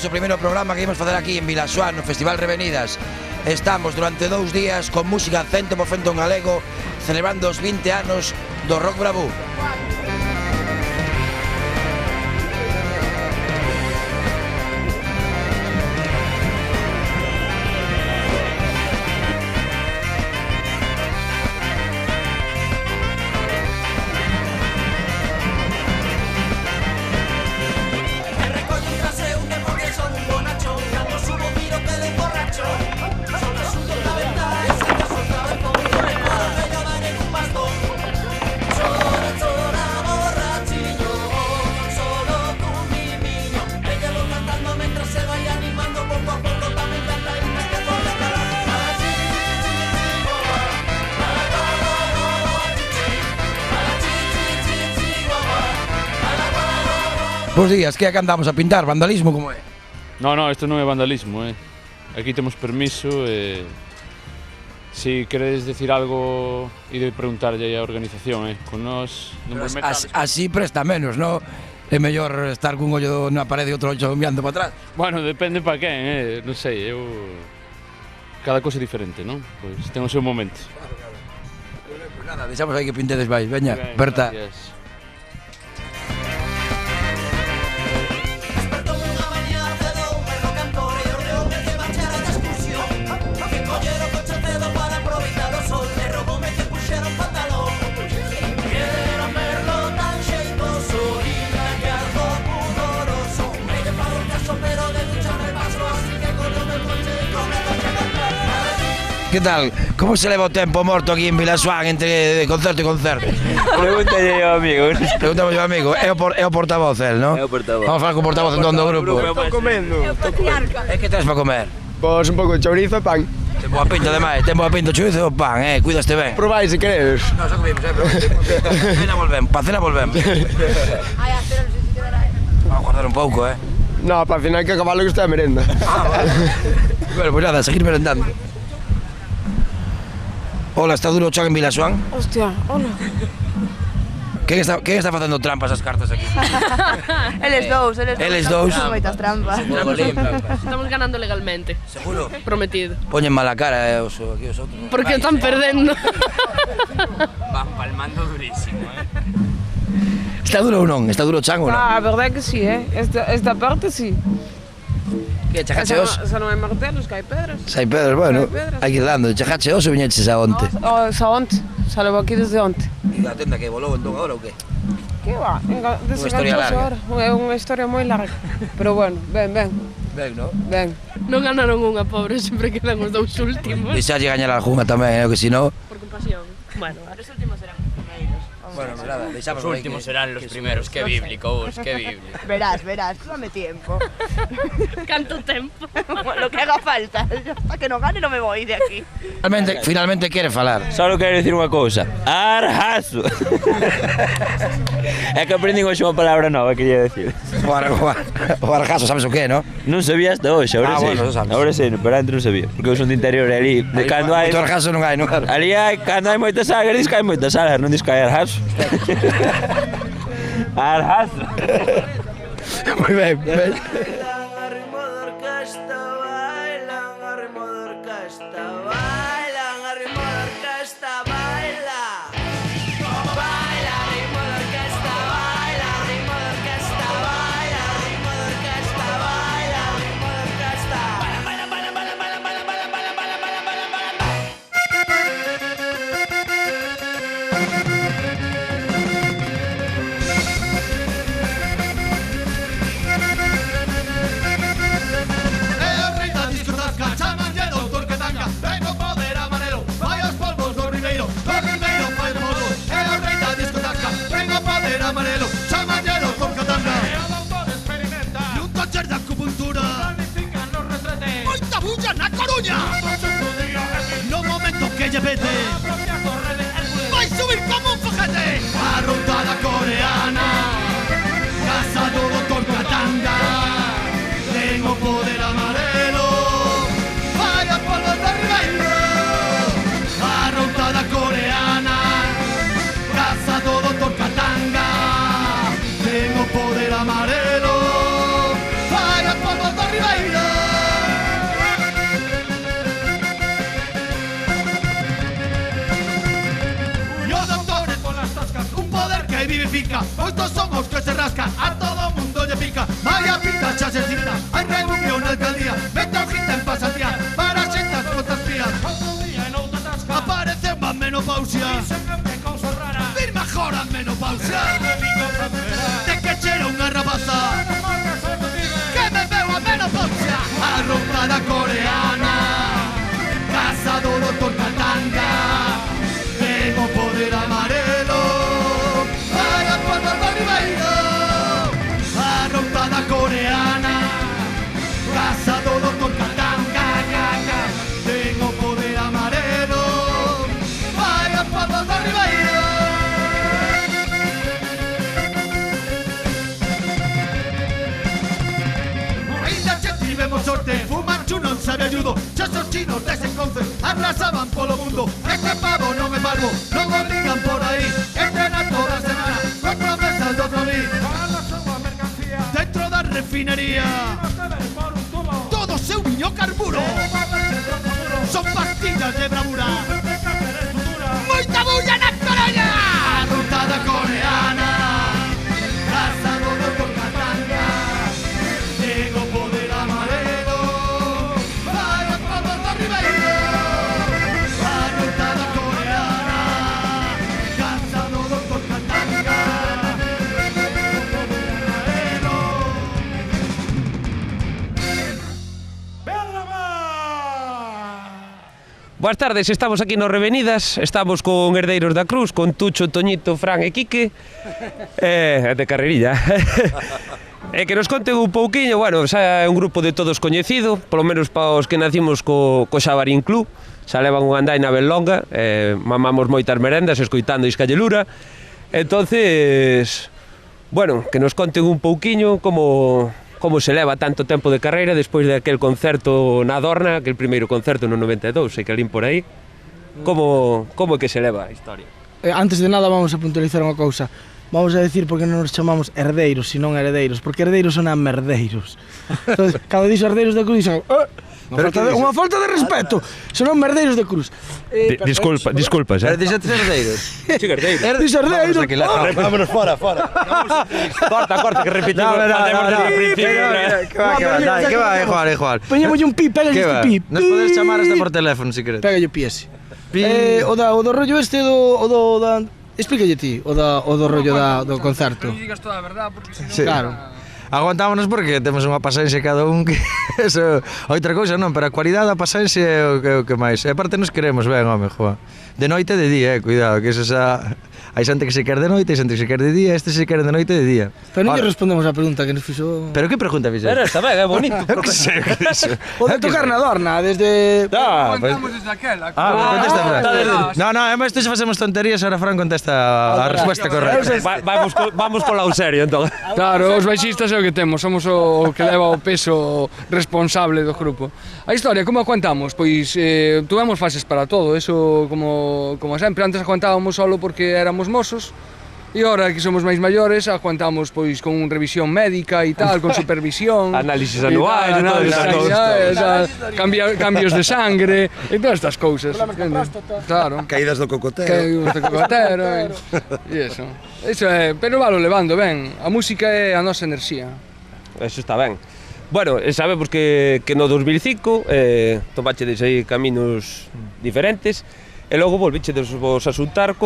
o primeiro programa que íbamos facer aquí en Vilaxoán, no Festival Revenidas. Estamos durante 2 días con música 100% en galego, celebrando os 20 anos do Rock Bravú. Bos días, que é que andamos a pintar? Vandalismo como é? No, isto non é vandalismo, Aquí temos permiso e... Si queredes decir algo e de preguntarlle á organización, Con nós non vos metades... Así presta menos, non? É mellor estar cun ollo na parede e outro ollo mirando para atrás. Bueno, depende pa quen, Non sei, eu... Cada cosa é diferente, non? Pois ten o seu momento. Claro. Pues nada, deixamos aí que pintedes vais, veña, Berta. Gracias. Que tal? Como se leva o tempo morto aquí en Vilaxoán entre concerto e concerto? Pregúntalle ao amigo. Preguntamos ao amigo, é o portavoz el, non? É o portavoz. Vamos a falar co portavoz entón do grupo. Estou comendo. É que tens para comer? Pois un pouco de chourizo e pan. Ten boa pinta ademais, ten boa pinta o chorizo e o pan, cuidaste ben. Probáis se queredes. Non, xa comimos, pero pa cena volvemos, pa cena volvemos. Vamos a guardar un pouco, No, para al final que acabar lo que está de merenda. Bueno, pues nada, seguir merendando. Hola, está duro o chan en Vilaxoán? Hostia, hola. Quen está facendo trampas as cartas aquí? Eles dous. Eles dous. Moitas trampas. Estamos ganando legalmente. Seguro? Prometido. Poñen mala cara aquí os outros. Porque están perdendo. Van palmando durísimo, Está duro ou non? Está duro o chan ou non? A verdade que sí, Esta parte sí. Que chegache os? Xa non hai martelos, que hai pedras. Sai pedras, bueno, hai que ir dando. Chegache os ou viñeches a onte? Xa onte, xa levo aquí desde onte. E a tenda que volou entón agora ou que? Que va? Unha historia larga. É unha historia moi larga. Pero bueno, ben. Ben, non? Ben. Non ganaron unha, pobre, sempre quedan os dous últimos. Deixalle gañar algunha tamén, que si non... Por compasión. Bueno, os últimos serán os primeiros. Bueno, nada, deixamos Los últimos serán los primeros, qué bíblico, qué bíblico. Verás, dame tiempo. Canto tempo. Lo que haga falta. Para que no gane no me voy de aquí. Finalmente quere falar. Solo quero dicir unha cousa. Arjaso. É que aprendín hoxe unha palabra nova, quería decir. O arjaso, sabes o que, non? Non sabía hasta hoxe, agora sei. Bueno, sabes. Agora sei, pero antes non sabía. Porque eu son de interior e ali, de cando hai... Moito arjaso non hai, non? Ali hai, cando hai moitas algas, dis que hai moitas algas, non dis que hai arjaso. Arjaso. Moi ben. Vai subir como un fojete. Arrotada coreana, casa do Doctor Katanga. Tengo poder amarelo, vaya polvo de ribeiro. Arrotada coreana, casa do Doctor Katanga. Tengo poder amarelo, vaya polvo de ribeiro. vivifica. Estos son os que se rascan, a todo mundo lle pica. Vaya pinta xa se cita, hai reunión na alcaldía. Mete o gita en pasantía, para xentas cotas frías. Outro día en outra tasca aparece unha menopausia. Vir mejor a menopausia. De que chera unha rapaza que me veo a menopausia. Arropada coreana, casa do Dr. Katanga. Tengo poder amarelo, vai a palmas do Ribeiro. Arropada coreana, casa do Dr. Katanga. Tengo poder amarelo, vai a palmas do Ribeiro. Ainda che tivemos sorte, Fumanchu non sabe ayudo. Xa os chinos desenconce, arrasaban polo mundo. Este pavo non é palvo, non o ligan por aí. Entrena toda a semana, con promesas do Trovi. Dentro da refinería, todo seu viño carburo. Son pastillas de bravura. Moita bulla na Coruña. Arrutada coreana, casa do Dr. Katanga. Tengo poder amarelo, vai a palmas do Ribeiro. Arrutada coreana, casa do Dr. Katanga. Tengo poder amarelo. Boas tardes, estamos aquí no Revenidas, estamos con Herdeiros da Cruz, con Tucho, Toñito, Fran e Quique, de carrerilla. E que nos conten un pouquiño, bueno, xa é un grupo de todos coñecido, polo menos para os que nacimos co Xabarín Club, xa levan unha andaina ben longa, mamamos moitas merendas escoitando Iscallelura, entonces, bueno, que nos conten un pouquiño como se leva tanto tempo de carreira despois de aquel concerto na Adorna, aquel primeiro concerto no 92, sei que alín por aí, como é que se leva a historia? Antes de nada vamos a puntualizar unha cousa. Vamos a decir porque non nos chamamos herdeiros, senón heredeiros, porque herdeiros son a merdeiros. Entonces, cando dixo herdeiros da Cruz, dixen, unha falta de respeto, son merdeiros da Cruz. Disculpas, Dixete herdeiros. Sí, herdeiros. Dixo herdeiros. Vámonos fora. Corta, que repetimos. Que va, igual. Poñémolle un pi, pégalle este pi. Nos podes chamar hasta por teléfono, si queres. Pégalle o pi ese. O do rollo este, o do da... Explícalle ti, o do rollo do concerto. Non digas toda a verdad, porque senón... Sí. Claro. Aguantámonos porque temos unha pasaxe cada un que... Eso, outra cousa non, pero a cualidade da pasaxe é o que máis. E aparte nos queremos ben, home, joa. De noite e de día, cuidado, que eso xa... Hai xente que se quer de noite, hai xente que se quer de día, este se quer de noite e de día. Pero non lle respondemos a pregunta que nos fixo... Pero que pregunta fixo? Pero está ben, é bonito. Que sei, que dixo. O de tocar na Adorna, desde... Contamos desde aquela. Contesta Fran. No, isto se facemos tonterías, ahora Fran contesta a resposta correcta. Vamos con la serio, entón. Claro, os baixistas é o que temos, somos o que leva o peso responsable do grupo. A historia, como a contamos? Pois tuvemos fases para todo, eso como sempre. Antes a contábamos solo porque éramos mozos, e ahora que somos máis maiores a contamos pois con revisión médica e tal, con supervisión, análisis anuais, cambios de sangre e todas estas cousas. Claro. Caídas do cocotero. E eso é, pero valo levando ben. A música é a nosa enerxía. Eso está ben. Bueno, sabemos que no 2005 tomachedes aí caminos diferentes e logo volvichedes vos a xuntar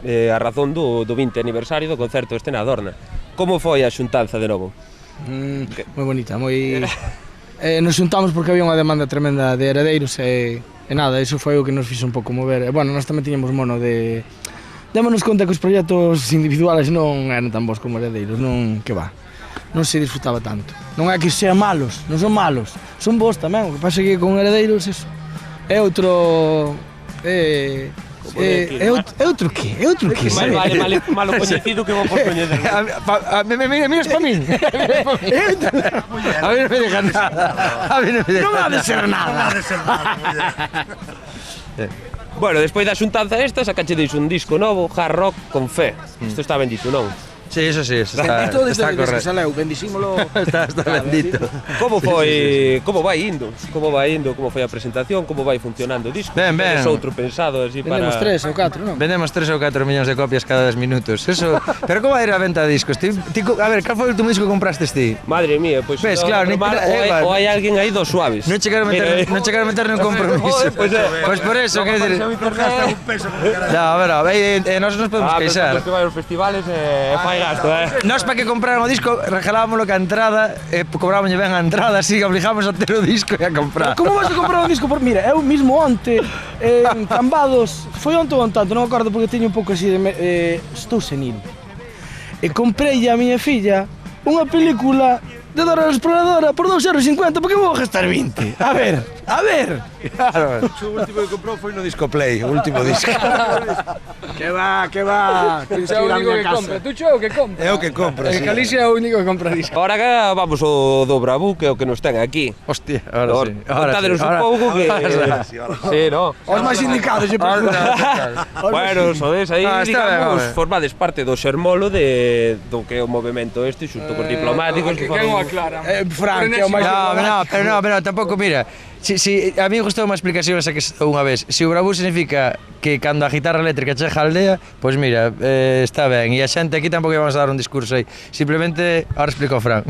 a razón do 20 aniversario do concerto este na Adorna. Como foi a xuntanza de novo? Moi bonita, moi... Nos xuntamos porque había unha demanda tremenda de heredeiros e nada, iso foi o que nos fixo un pouco mover. Bueno, nós tamén tiñamos mono de... Démonos conta que os proxectos individuales non eran tan bons como heredeiros, non, que va. Non se disfrutaba tanto. Non é que sean malos, non son malos, son bons tamén, o que pasa é que con heredeiros eso é outro... É outro que? É outro que? Malo coñecido que vos coñecer. Miras pa min. A mí non me dejan nada. Non ha de ser nada. Bueno, despois da xuntanza esta, sacachedes un disco novo, Hard Rock con Fe. Isto está ben dito, non? Sí, eso está Bendito desde está que correcto. saleu, bendísimolo. Está bendito. Como vai indo? Como foi a presentación? Como vai funcionando o disco? Ben. Tedes outro pensado así para... Vendemos 3 ou 4, non? Vendemos 3 ou 4 millóns de copias cada 10 minutos. Eso, pero como vai ir a venta de discos? A ver, cal foi o último disco que compraste ti? Madre mía, pois Ves, claro, ou hai alguén aí dos suaves. Non chegaron a meter no compromiso. Pois por eso, quer dizer... No, a ver, nós nos podemos queixar. Que vai aos festivales fai gasto, Nós para que compraran o disco regalábamoslo ca entrada, cobrábamos ben a entrada, así que obligábamos a ter o disco e a comprar. Como vas a comprar un disco? Por mira, eu mismo onte en Cambados, foi onte ou tanto, non me acordo porque teño un pouco así de estou senil. E comprei a miña filla unha película de Dora la Exploradora por 2,50 €, porque vou gastar 20. A ver. Claro. O último que comprou foi no Disco Play, o último disco. Que va. Tens que ir a miña casa. Tú o que compra. É o que compro, En sí. Galicia é o único que compra disco. Ahora que vamos ao do Bravú, que é o que nos ten aquí. Hostia, ahora sí. Contádenos un pouco que... Sí, no? Os máis indicados, lle Bueno, sodes aí, Está ben, digamos, formades parte do xermolo do que é o movimento este, xunto cos diplomáticos. Que quen o aclara. Fran, que é o máis... No, tampouco, mira, si a mí gustou unha explicación esa que unha vez. Se o Bravú significa que cando a guitarra eléctrica chega á aldea, pois mira, está ben. E a xente aquí tampouco vamos a dar un discurso aí. Simplemente, ahora explico Fran.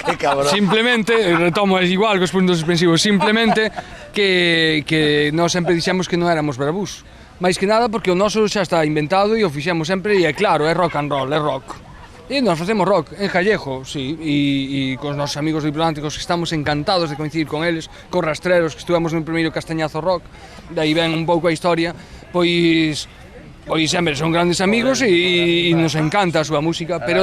Que cabrón. Simplemente, retomo igual cos puntos suspensivos, simplemente que nós sempre dixemos que non éramos bravús. Mais que nada porque o noso xa está inventado e o fixemos sempre e é claro, é rock and roll, é rock. E nós facemos rock en gallego, sí, e cos nosos amigos diplomáticos que estamos encantados de coincidir con eles, cos rastreros que estuvemos no primeiro Castañazo Rock, de aí ven un pouco a historia, pois sempre son grandes amigos e nos encanta a súa música, pero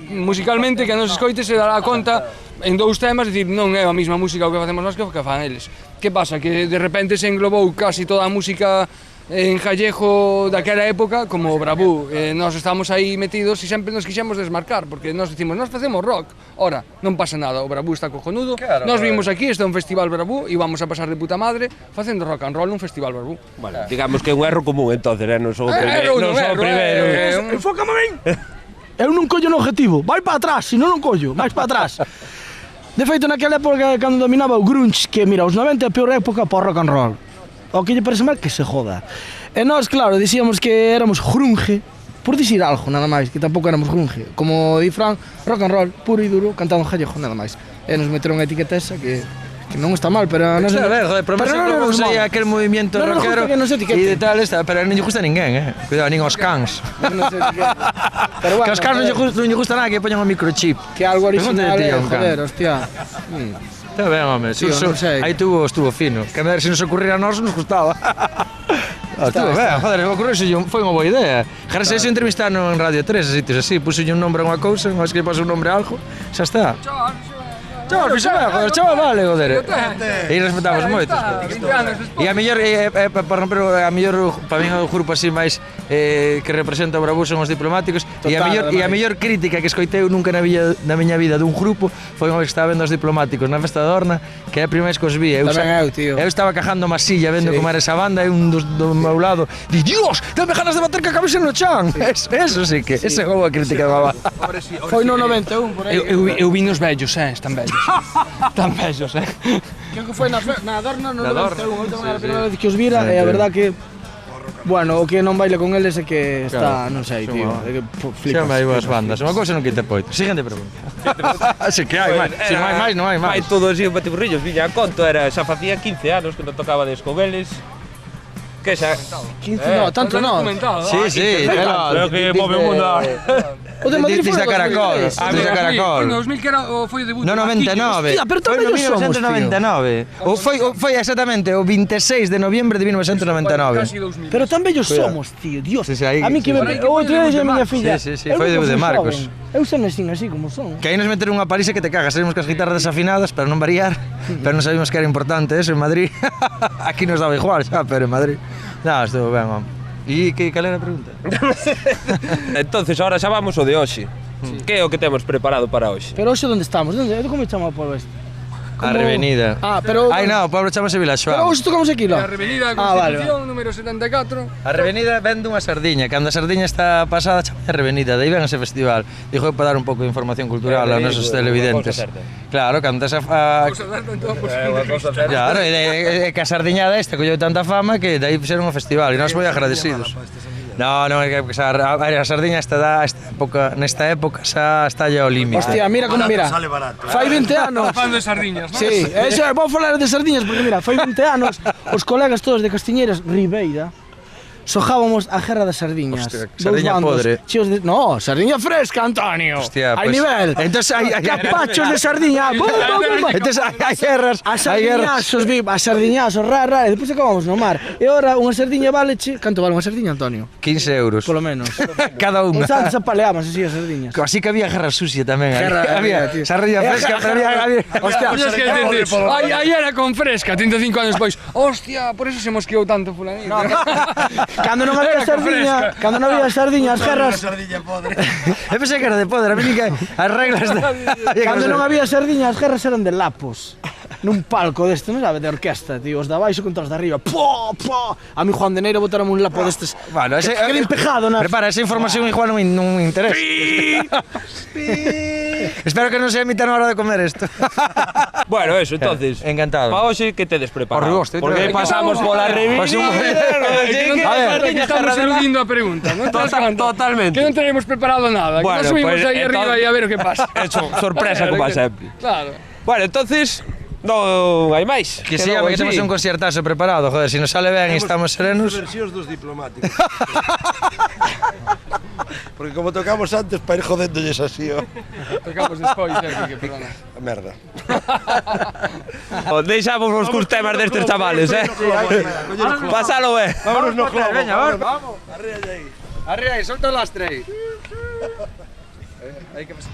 musicalmente que nos escoite se dará conta en dous temas, dicir, non é a mesma música o que facemos nós que o que fan eles. Que pasa? Que de repente se englobou casi toda a música en gallego daquela época como o Bravú. Nós estamos aí metidos e sempre nos quixemos desmarcar, porque nós dicimos, nós facemos rock. Ora, non pasa nada, o Bravú está cojonudo. Claro, nós vimos aquí, está un festival Bravú e vamos a pasar de puta madre facendo rock and roll un festival Bravú. Bueno, digamos que é un erro común entonces, non son o primeiro. Enfócame ben. Eu non collo no objetivo, vai para atrás, senón non collo, máis para atrás. De feito, naquela época, cando dominaba o grunge, que mira, os 90 é a peor época para o rock and roll. O que lle parece mal que se joda. E nós, claro, dicíamos que éramos grunge, por dicir algo, nada máis, que tampouco éramos grunge. Como di Fran, rock and roll, puro e duro, cantado en gallego, nada máis. E nos meteron a etiqueta esa que non está mal, pero non sei. Joder, pero non sei aquel movimiento rockero e de tal, pero non lle gusta a ninguén, Cuidado, nin os cans. Pero bueno, que os cans non lle gusta nada que poñan un microchip. Que algo original, joder, hostia. Está ben, home, aí estuvo fino. Que a ver, se nos ocurriera a nós, nos gustaba. Estuvo ben, joder, foi unha boa idea. Jarase ese entrevistano en Radio 3, a sitios así, puxolle un nombre a unha cousa, unha vez que pasa un nombre a algo, xa está. Chaval, fixe ben, joder, chaval vale, joder. E respetamos moito. E a mellor, para romper, a mellor, para mí o grupo así máis que representa o Bravú son os diplomáticos. E a mellor crítica que escoitei nunca na miña vida dun grupo foi unha vez que estaba vendo os diplomáticos na festa da Horna, que é a primeira vez que os vi. Eu estaba cajando má silla vendo como era esa banda e un do meu lado di, Dios, dame ganas de bater ca cabeza no chan. Eso sí que, esa é a boa crítica da banda. Foi no 91, por aí. Eu vi nos vellos, están vellos. Tan bellos, Creo que foi na Adorna no 91, a primeira vez que os vira, e a verdad que bueno, o que non baila con eles é que está, non sei, tío, é que flipas. Xa hai boas bandas, unha cousa non quita poito. Siguiente pregunta. Si que hai máis, se non hai máis, non hai máis. Hai todo así, batiburrillos, viña a conto, xa facía 15 anos que non tocabades con eles. Que xa? 15, no, tanto non. Sí, creo que move o mundo ahora. O de Madrid foi a Caracol. No 2000 que era foi o debut. No 99. Hostia, pero tamén foi no 1999. Foi exactamente o 26 de noviembre de 1999. Pero tan bellos somos, tío, Dios. A mí que me outro día a miña filla. Sí, foi de Marcos. Eu sei así como son. Que aí nos meteron unha París que te cagas, sabemos que as guitarras desafinadas para non variar, pero non sabíamos que era importante eso en Madrid. Aquí nos daba igual, xa, pero en Madrid. Non, estuvo ben, home. E cal era a pregunta? Entonces, ahora xa vamos o de hoxe. Que é o que temos preparado para hoxe? Pero hoxe onde estamos? Como chama o polo este? A Revenida. Pero... Ai, non, o pueblo chamase Vilaxoán. Pero hoxe tocamos aquí, A Revenida Constitución, número 74. A Revenida ven dunha sardiña, cando a sardiña está pasada chama a Revenida, dai ven ese festival. Dijo para dar un pouco de información cultural aos nosos televidentes. Claro, cando esa Claro, e que a sardiñada esta colleu tanta fama que dai fixeron o festival e nós moi agradecidos. No, é que a sardiña nesta época xa está ao límite. Hostia, mira como mira. Fai 20 anos. Fan de sardiñas, non? Sí, eso, vou falar de sardiñas porque mira, fai 20 anos os colegas todos de Castiñeiras, Ribeira, sojábamos a guerra das sardiñas. Hostia, sardiña podre. No, sardiña fresca, Antonio. Hostia, hai pues, nivel. Entonces hai capachos de sardiña. Entonces hai guerras. A sardiñazos, a sardiñazos, rara, e despois acabamos no mar. E ora unha sardiña vale, canto vale unha sardiña, Antonio? 15 euros. Polo menos. Cada unha. Os antes apaleamos así as sardiñas. Así que había guerra sucia tamén. Había, sardiña fresca, pero había... Hostia, aí era con fresca, 35 anos despois. Hostia, por eso se mosqueou tanto fulanito. Cando non había sardiña, cando non había sardiña, as guerras... Eu pensei que era de podre, a mí que as reglas... Cando non había sardiña, as guerras eran de lapos. Nun palco deste, non sabe, de orquesta, tío, os de abaixo contra os de arriba. Po, po. A mi Juan de Neiro botaron un lapo destes. Bueno, ese queda empejado, nas... Prepara, esa información igual non me interesa. Espero que non se emita na hora de comer isto. Bueno, eso, entonces. Encantado. Pa hoxe que tedes preparado? Porque pasamos pola Revenida. Estamos eludindo a pregunta, non? Totalmente. Que non tenemos preparado nada, que nos subimos aí arriba e a ver o que pasa. Hecho, sorpresa como sempre. Claro. Bueno, entonces, non hai máis. Que sí, que temos un conciertazo preparado, joder, se nos sale ben e estamos serenos. Versións dos diplomáticos. Porque como tocamos antes para ir jodéndolles así, ó. Tocamos despois, que perdona. A merda. Deixamos os cus temas destes chavales, Pásalo, Vámonos no globo. Veña, vamos. Arriba aí, solta o lastre aí. Hai que pasar.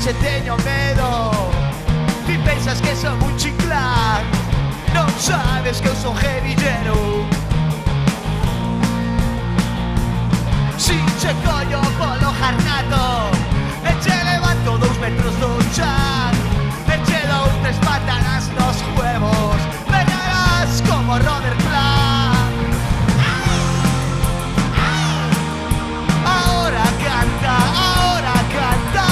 Que teño medo, ti pensas que son un chiclán, non sabes que eu son guerrillero. Si che collo polo jarnato, e che levanto 2 metros do chan, e che dou 3 patadas nos huevos, venarás como Robert Plant. Ahora canta, ahora canta.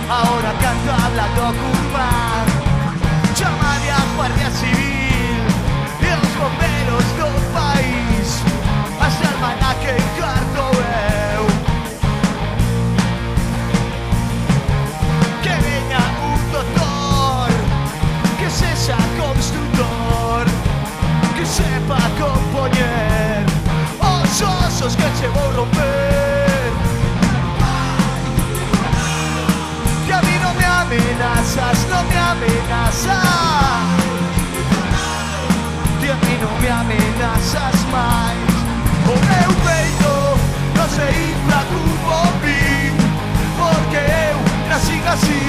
Ahora canto hablando ocupar. Chamade a Guardia Civil e os bomberos do país. Hasta el maná que encargo eu. Que veña un doctor, que sexa constructor, que sepa compoñer os osos que che vou romper. Que a mí no me amenazas, no me amenazas. Que a mí no me amenazas máis. O meu peito non se infla cun bombín, porque eu nacín así.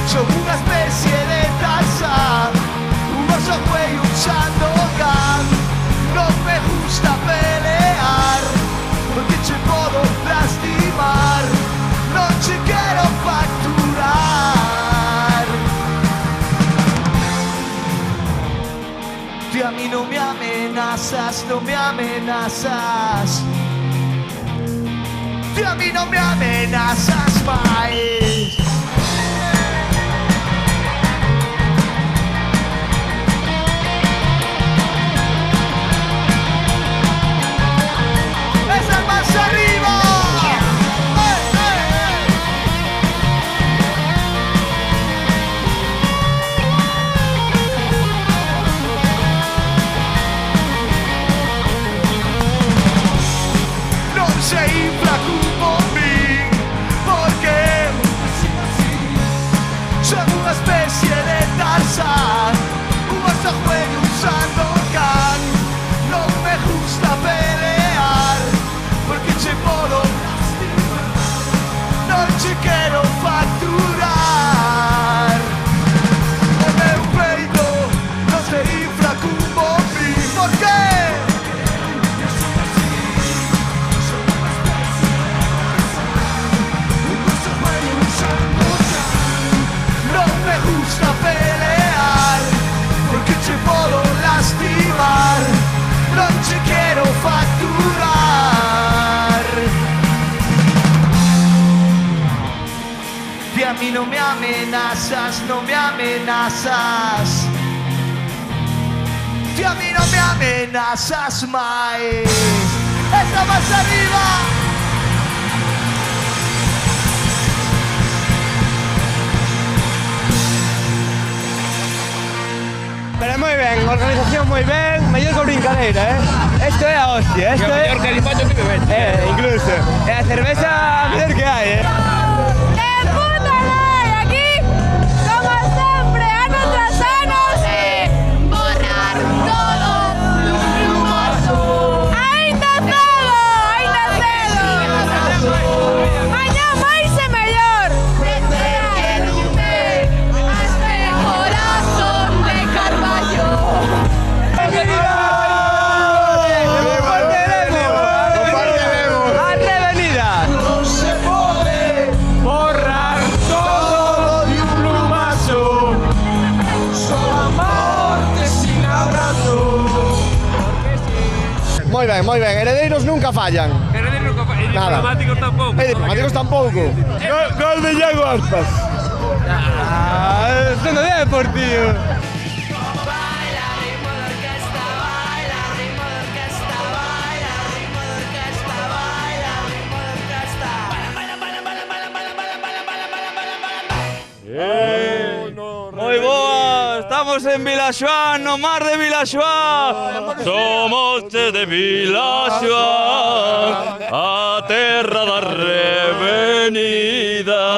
Son unha especie de taza, un oso güey, un Sandokan. Non me gusta pelear, porque che podo lastimar. Non che quero facturar. Ti a mí no me amenazas, no me amenazas. Ti a mí no me amenazas máis. Esas más arriba. Se infla cun bombín, porque amenaza. Un oso juega usando can. No me gusta pelear, porque che puedo lastimar. No che quero facturar. O meu peito non se infla como mi. Por qué? No me gusta pelear, porque te puedo lastimar. No te quiero facturar. Y a mí no me amenazas, no me amenazas. Y a mí no me amenazas más. ¡Está más arriba! Pero moi ben, organización moi ben, mellor que brincadeira, Esto é a hostia, esto é... mellor que limpacho que bebete. Incluso. E a cerveza mellor que hai, puta lei, aquí, como sempre, ano tras ano, borrar todo dun plumazo. Ainda cedo, mañá máis e mellor. Corazón de Carballo. No se pode borrar todo de un plumazo. Só a morte sin abrazo. Moi ben, heredeiros nunca fallan. Nada. Diplomáticos tampouco. Diplomáticos tampouco. Gol de Iago Aspas. Esto no é deportivo. Moi boa, estamos en Vilaxoán, no mar de Vilaxoán. Somos de Vilaxoán, a terra das revenidas.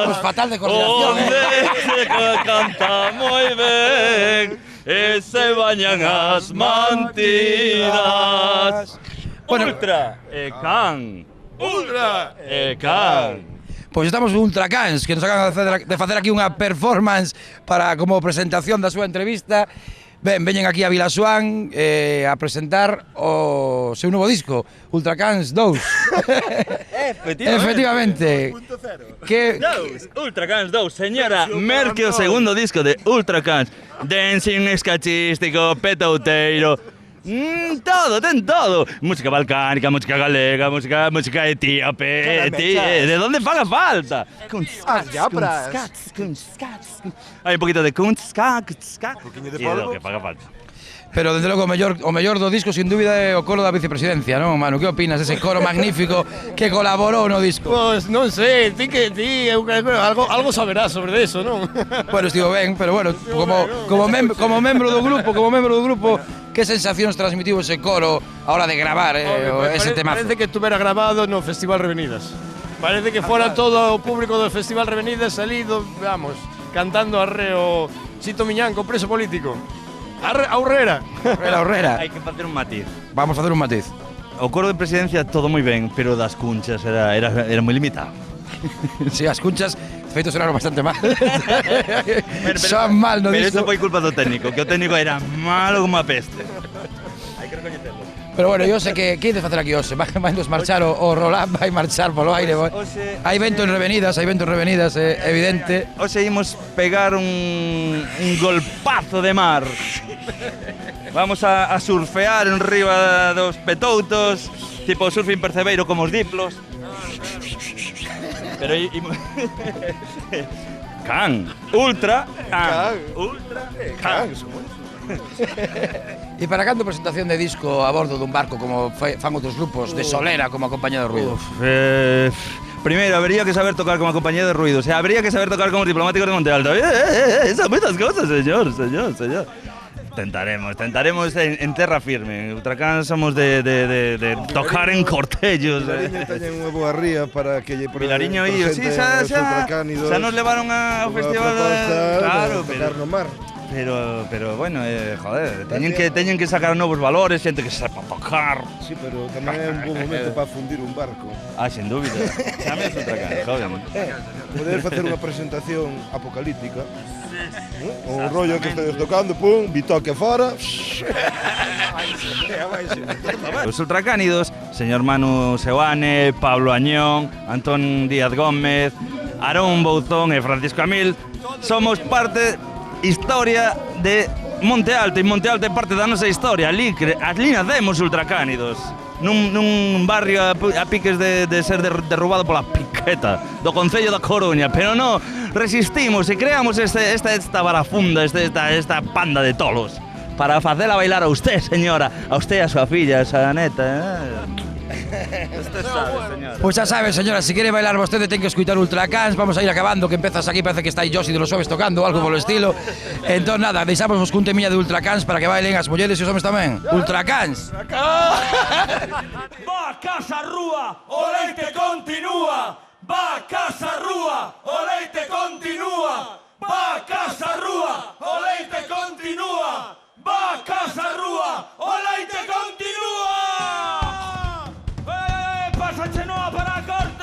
Pues fatal de coordinación, Onde se canta moi ben e se bañan as mantidas. Ultra e can. Ultra e can. Pois estamos ultracans que nos acaban de facer aquí unha performance para como presentación da súa entrevista. Ben, veñen aquí a Vilaxoán a presentar o seu novo disco, Ultracans 2. Efectivamente. Que Ultracans 2, señora, merque o segundo disco de Ultracans. Dancing escachístico, petouteiro. Todo, ten todo. Música balcánica, música galega, música etíope. ¿De dónde faga falta? Hai un poquito de e é do que faga falta. Pero desde logo o mellor do disco sin dúbida é o coro da vicepresidencia, non, Manu? Que opinas dese coro magnífico que colaborou no disco? Pois non sei, algo saberás sobre eso, non? Bueno, estivo ben, pero bueno, como membro do grupo, que sensacións transmitiu ese coro a hora de gravar ese temazo? Parece que estuvera grabado no Festival Revenidas. Parece que fora todo o público do Festival Revenidas salido, vamos, cantando arreo Sito Miñanco, preso político. Aurrera. Hai que facer un matiz. Vamos a facer un matiz. O coro de presidencia todo moi ben, pero das cunchas era moi limitado. Si, as cunchas, de feito, sonaron bastante mal. Son mal no disco. Pero eso foi culpa do técnico, que o técnico era malo como a peste. Hai que recoñecerlo. Pero bueno, eu sei que ides facer aquí hoxe. Vai nos marchar o Roland, vai marchar polo aire. Hai vento en Revenidas, é evidente. Hoxe imos pegar un golpazo de mar. Vamos a surfear en riba dos petoutos, tipo surfing percebeiro como os diplos. Pero can, ultra, can. E para cando presentación de disco a bordo dun barco como fan outros grupos de solera como a Compañía de Ruido? Primero, habría que saber tocar como a Compañía de Ruido, o sea, habría que saber tocar como los Diplomáticos de Monte Alto. Son muchas cosas, señor. Tentaremos en terra firme. Ultracans somos de tocar en cortellos. Vilariño teñen unha boa ría para que lle Vilariño e sí, xa nos levaron ao festival, claro, tocar no mar. Pero bueno, joder, teñen que sacar novos valores, xente que sepa tocar. Sí, pero tamén é un bom momento para fundir un barco. Sin dúbida. Xa me es Ultracans, joder. Poder facer unha presentación apocalíptica. O rollo que estedes tocando, pum, bitoque fora. Os ultracánidos, señor Manu Seoane, Pablo Añón, Antón Díaz Gómez, Aarón Bouzón e Francisco Amil, somos parte historia de Monte Alto, e Monte Alto é parte da nosa historia. Ali nacemos ultracánidos, nun barrio a piques de ser derrubado pola piqueta do Concello da Coruña, pero non, resistimos e creamos esta barafunda, esta panda de tolos para facela bailar a usted, señora, a usted e a súa filla, esa neta. Usted sabe, señora. Pues xa sabe, señora, si quere bailar vostede ten que escutar Ultracans. Vamos a ir acabando, que empezas aquí, parece que está aí Josi de los Suaves tocando, algo polo estilo. Entón, nada, deixamos vos cun temilla de Ultracans para que bailen as mulleres e os homes tamén. Ultracans. Va a casa rúa, o leite continúa. Va a casa rúa, o leite continúa. Va a casa rúa, o leite continúa. Va a casa rúa, o leite continúa. Pasa Chenoa para a corte.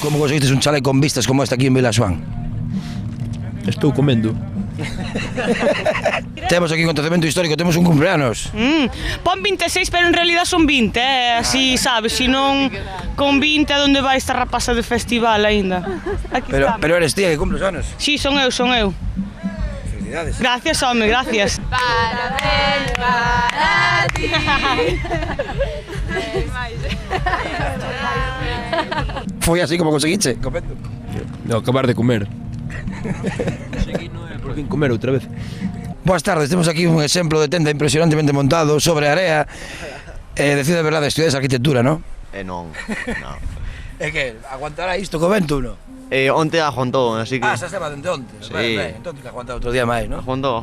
Como conseguiste un chale con vistas como este aquí en Vilaxoán? Estou comendo. Temos aquí un acontecemento histórico, temos un cumpleanos. Pon 26, pero en realidad son 20, así sabes, si non con 20 a donde vai esta rapaza de festival aínda. Aquí está. Pero eres tía que cumples anos. Sí, son eu. Felicidades. Gracias, home, gracias. Parabéns para ti. Foi así como conseguiche. No, acabar de comer. Por fin comer outra vez. Boas tardes, temos aquí un exemplo de tenda impresionantemente montado sobre a area. Decido de verdade, estudiades arquitectura, non? Non. É que aguantará isto co vento, non? Onte aguantou, así que... Xa estaba dende onte. Sí. Entón que aguantar outro día máis, non? Aguantou.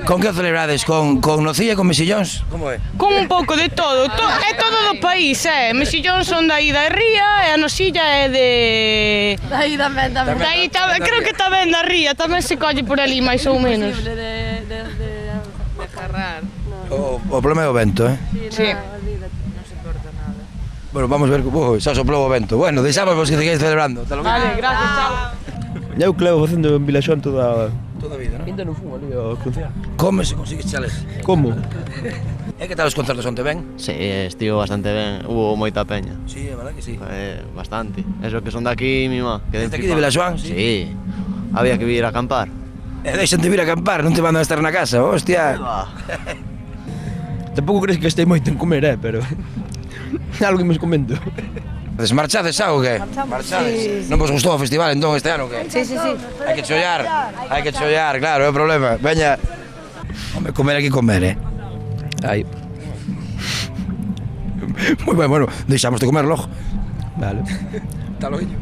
Con que o celebrades? Con nocilla, con mexillóns? Como é? Con un pouco de todo, é todo do país, Mexillón son da da Ría e a nocilla é de... Aí tamén. Daí creo que tamén da Ría, tamén se colle por ali máis ou menos. De carrar. O problema é o vento, Sí. Bueno, vamos ver como xa soplou o vento. Bueno, deixamos vos que seguís celebrando. Vale, gracias, chao. Eu que levo facendo en Vilaxoán toda a vida, non? Ainda non fumo ali ao crucear. Como se consigues chales? Como? E que tal os concertos onte ben? Sí, estivo bastante ben, hubo moita peña. Sí, é verdad que sí. Bastante. Eso que son de aquí, mima. Desde aquí de Vilaxoán? Sí. Había que vir a acampar. Deixan de vir a acampar, non te mandan a estar na casa, hostia. Tampouco crees que estei moito en comer, pero... Algo imos comendo. Desmarchades xa ou que? Marchades. Non vos gustou o festival entón este ano ou que? Sí. Hai que chollar, claro, é o problema. Veña. Home, comer aquí comer, Ai. Moi ben, bueno, deixamos de comer logo. Vale. Está loguinho.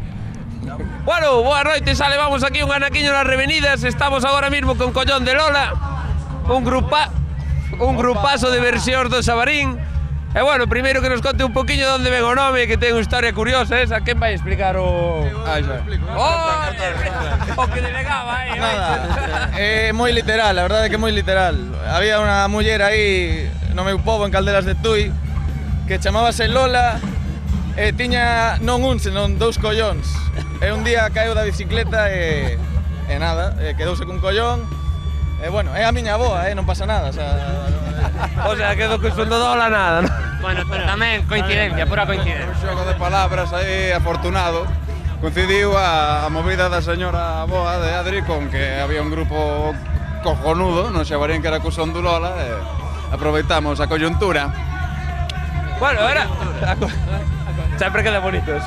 Bueno, boas noites, levamos aquí un anaquiño nas revenidas. Estamos agora mismo con Collón de Lola. Un grupazo de versións do Xabarín. E bueno, primeiro que nos conte un poquinho de onde ven o nome, que ten unha historia curiosa esa. Quen vai explicar o... O que delegaba, Nada, é moi literal, a verdade é que é moi literal. Había unha muller aí no meu pobo en Caldelas de Tui que chamábase Lola e tiña non un, senón 2 collóns. E un día caeu da bicicleta e nada, quedouse cun collón. E bueno, é a miña avoa, non pasa nada, O sea, quedou que son do Lola nada, non? Bueno, pero tamén coincidencia, pura coincidencia. Un xogo de palabras aí afortunado. Coincidiu a movida da señora avoa de Adri con que había un grupo cojonudo no Xabarín que era co son do Lola e aproveitamos a coyuntura. Bueno, ahora... Sempre queda bonito eso.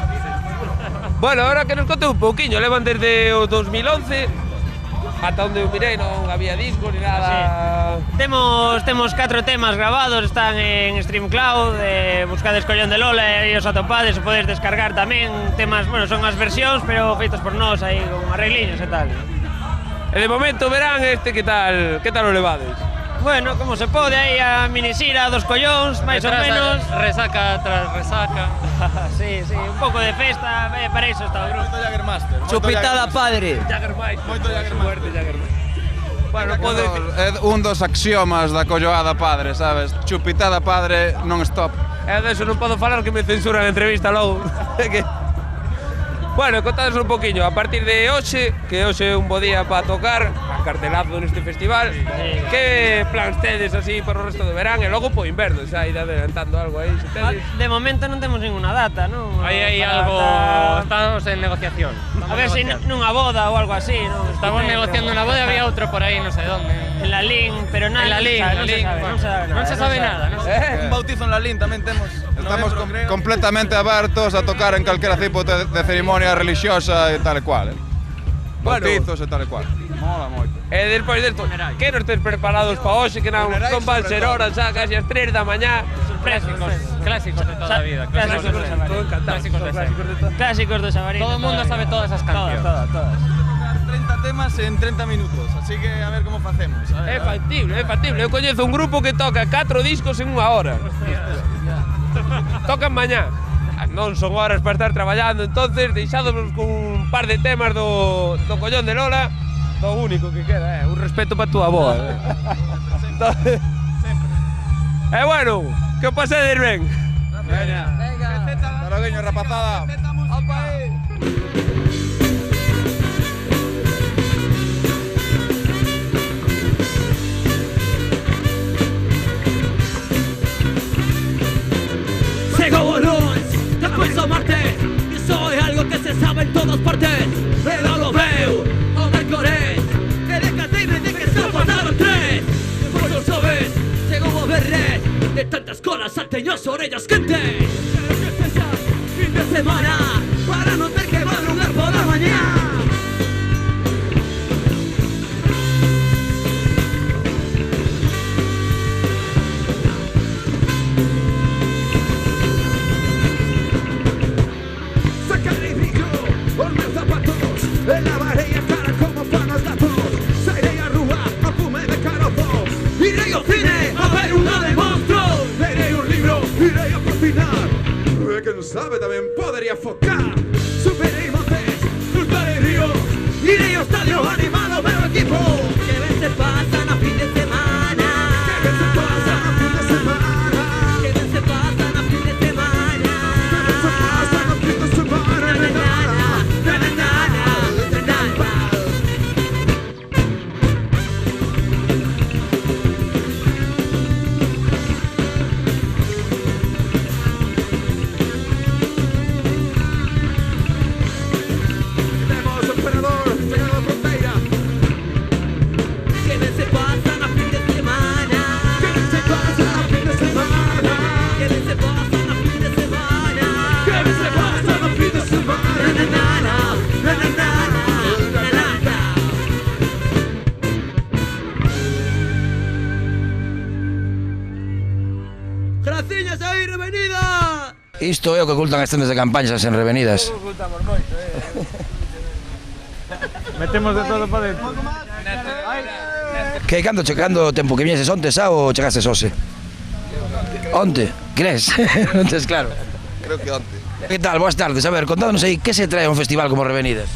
Bueno, ahora que nos conte un pouquiño, levan desde o 2011 ata onde eu mirei non había disco ni nada. Temos 4 temas grabados, están en Streamcloud, buscades Collón de Lola e os atopades, o podes descargar tamén. Temas, bueno, son as versións, pero feitos por nós aí con arregliños e tal. E de momento verán que tal o levades? Bueno, como se pode, aí a minisira dos collóns, máis ou menos. Resaca tras resaca. Sí, un pouco de festa, para iso está o grupo. Moito Jaggermaster. Chupitada padre. Moito Jaggermaster. Bueno, pode... É un dos axiomas da colloada padre, sabes? Chupitada padre, non stop. E deso non podo falar que me censuran a entrevista logo. Bueno, contades un poquinho, a partir de hoxe, que hoxe é un bo día para tocar, a cartelazo neste festival, que plans tedes así para o resto do verán e logo po inverno, xa ide adelantando algo aí, se tedes? De momento non temos ninguna data, non? Aí hai algo, estamos en negociación. A ver se nunha boda ou algo así, non? Estamos negociando unha boda e había outro por aí, non sei onde. En la LIN, pero nada, non se sabe nada. Un bautizo en la LIN tamén temos. Estamos completamente abertos a tocar en calquera tipo de ceremonia religiosa e tal e cual. Bautizos e tal e cual. Mola moito. E despois desto, que nos tes preparados para hoxe, que non van ser horas xa, casi as 3 da mañá? Clásicos de toda a vida. Clásicos do Xabarín. Todo o mundo sabe todas as cancións. Todas. 30 temas en 30 minutos, así que a ver como facemos. É factible. Eu coñezo un grupo que toca 4 discos en unha hora. Tocan mañá. Non son horas para estar traballando, entonces deixádovos con un par de temas do Collón de Lola, do único que queda, un respeto para túa avoa. E bueno, que pasedes ben. Veña. Hasta logueño, rapazada. Sigo luz, después a Marte. Y soy algo que se sabe en todas partes. Pero lo veo, o me corres. Que déjate de que se pasaron tres. Vos lo sabes, sigo a verle. De tantas colas salteñas, orellas, gente. Fin de semana, para no tener que madrugar por la mañana. Lavaré a cara como panas gatos. Sairé a rúa, a fume de carozo. Iré ao cine a ver unha de monstruos. Leeré un libro, iré a cocinar. E quen sabe tamén podería focar. Superei montes, cruzaré ríos. Iré ao estadio animado meu equipo. Que ben se pasa na fin de semana. Que ben se pasa na fin de semana. Que ben se pasa na fin de semana. Que ben se pasa na fin de semana. Na, na, na, na, na, na. Graciñas aí, revenida! Isto é o que ocultan as tendas de campañas en Revenidas. Ocultamos moito, Metemos de todo para dentro. Que cando chegando o tempo que vienes onte xa ou chegastes hoxe? Onte? Crees? Non tes claro. Creo que onte. Que tal? Boas tardes. A ver, contádnos aí que se trae a un festival como Revenidas.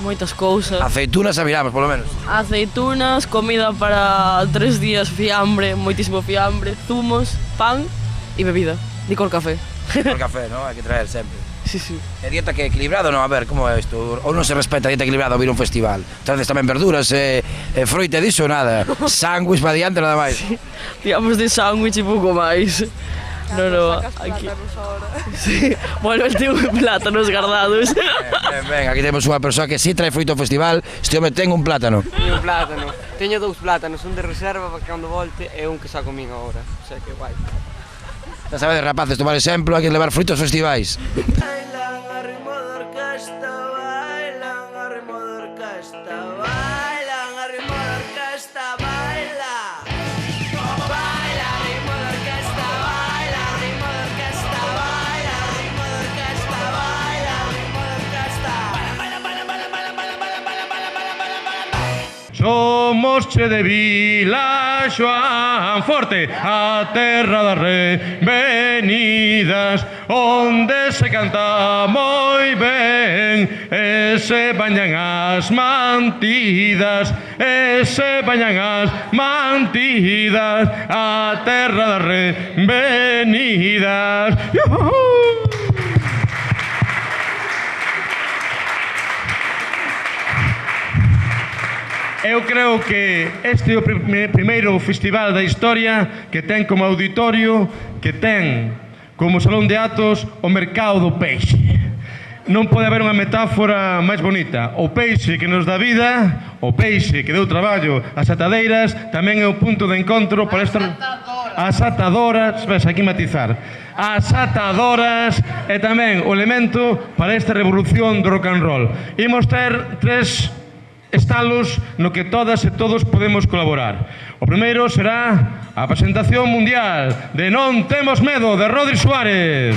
Moitas cousas. Aceitunas a miramos, polo menos. Aceitunas, comida para 3 días, fiambre, moitísimo fiambre, zumos, pan e bebida. Licor café. Licor café, non? Hai que traer sempre. Sí, sí. E dieta que equilibrada, non? A ver, como é isto? Ou non se respeta a dieta equilibrada ao vir un festival? Traes tamén verduras e froite diso, nada? Sándwich para diante, nada máis? Sí. Digamos de sándwich e pouco máis. No, aquí. Sí, volverte un plátanos guardados. Ben, aquí temos unha persoa que si trae froito ao festival. Este home ten un plátano. Teño un plátano. Teño 2 plátanos, un de reserva para que cando volte e un que saco min agora. O sea que guai. Xa sabedes, rapaces, tomar exemplo, hai que levar froito aos festivais. Somos che de Vila Xoán Forte, a terra das revenidas, onde se canta moi ben, e se bañan as mantidas, e se bañan as mantidas, a terra das revenidas. Eu creo que este é o primeiro festival da historia que ten como auditorio, que ten como salón de actos o mercado do peixe. Non pode haber unha metáfora máis bonita. O peixe que nos dá vida, o peixe que deu traballo ás atadeiras, tamén é o punto de encontro para estas... As atadoras, ves, aquí matizar. As atadoras é tamén o elemento para esta revolución do rock and roll. Imos ter 3 estalos no que todas e todos podemos colaborar. O primeiro será a presentación mundial de Non Temos Medo, de Rodri Suárez.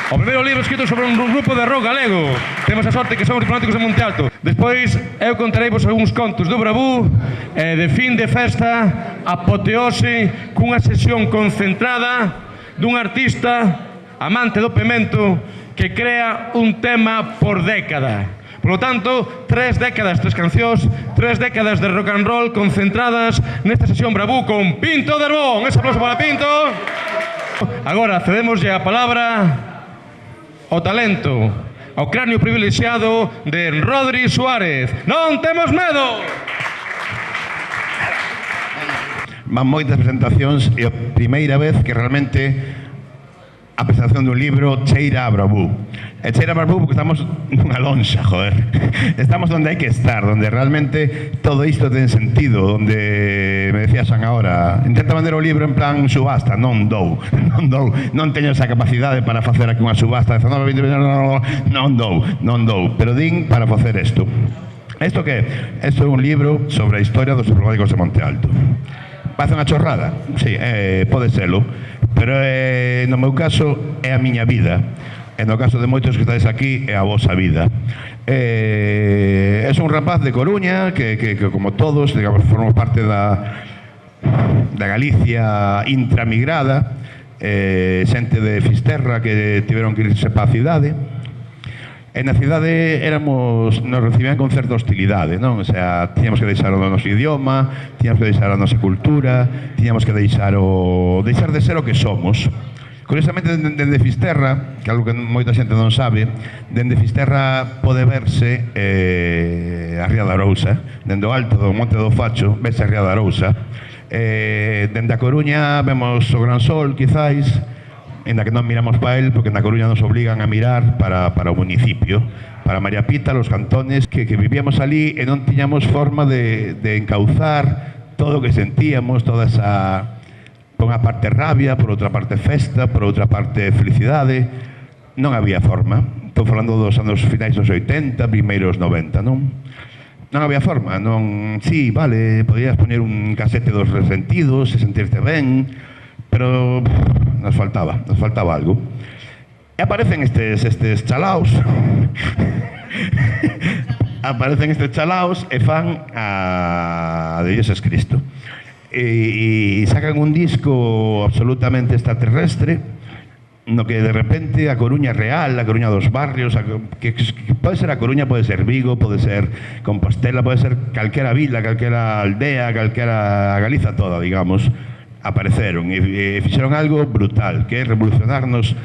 O primeiro libro escrito sobre un grupo de rock galego. Temos a sorte que somos diplomáticos de Monte Alto. Despois, eu contareivos algúns contos do Bravú e de fin de festa, apoteose cunha sesión concentrada dun artista amante do pemento que crea un tema por década. Por lo tanto, 3 décadas, 3 cancións, 3 décadas de rock and roll concentradas nesta sesión Bravú con Pinto de Herbón. Ese aplauso para Pinto. Agora cedémoslle a palabra ao talento, ao cráneo privilexiado de Rodri Suárez. Non temos medo! Van moitas presentacións e a primeira vez que realmente a presentación dun libro cheira a Bravú. E cheira a Bravú porque estamos nunha lonxa, joder. Estamos onde hai que estar, onde realmente todo isto ten sentido, onde me decía Xan agora, intenta vender o libro en plan subasta, non dou, non teño esa capacidade para facer aquí unha subasta, non dou, pero din para facer isto. Isto que? Isto é un libro sobre a historia dos diplomáticos de Monte Alto. Parece unha chorrada? Sí, pode serlo, pero no meu caso é a miña vida. E no caso de moitos que estáis aquí é a vosa vida. É un rapaz de Coruña que como todos, digamos, forma parte da Galicia intramigrada, xente de Fisterra que tiveron que irse para a cidade. E na cidade nos recibían con certa hostilidade, non? O sea, tiñamos que deixar o noso idioma, tiñamos que deixar a nosa cultura, tiñamos que deixar de ser o que somos. Curiosamente, dende Fisterra, que é algo que moita xente non sabe, dende Fisterra pode verse a Ría da Arousa, dende o alto do Monte do Facho, vese a Ría da Arousa. Dende a Coruña vemos o Gran Sol, quizáis, ainda que non miramos para él, porque na Coruña nos obligan a mirar para o municipio, para María Pita, los cantones, que vivíamos ali e non tiñamos forma de encauzar todo o que sentíamos, toda esa, por unha parte rabia, por outra parte festa, por outra parte felicidade. Non había forma. Estou falando dos anos finais dos 80, primeiros 90, non? Non había forma, non... Sí, vale, podías poñer un casete dos Resentidos e sentirte ben, pero nos faltaba algo. E aparecen estes chalaos e fan a de Jesus Cristo e sacan un disco absolutamente extraterrestre no que de repente a Coruña real, a Coruña dos barrios, que pode ser a Coruña, pode ser Vigo, pode ser Compostela, pode ser calquera vila, calquera aldea, calquera Galiza toda, digamos, apareceron e fixeron algo brutal, que é revolucionarnos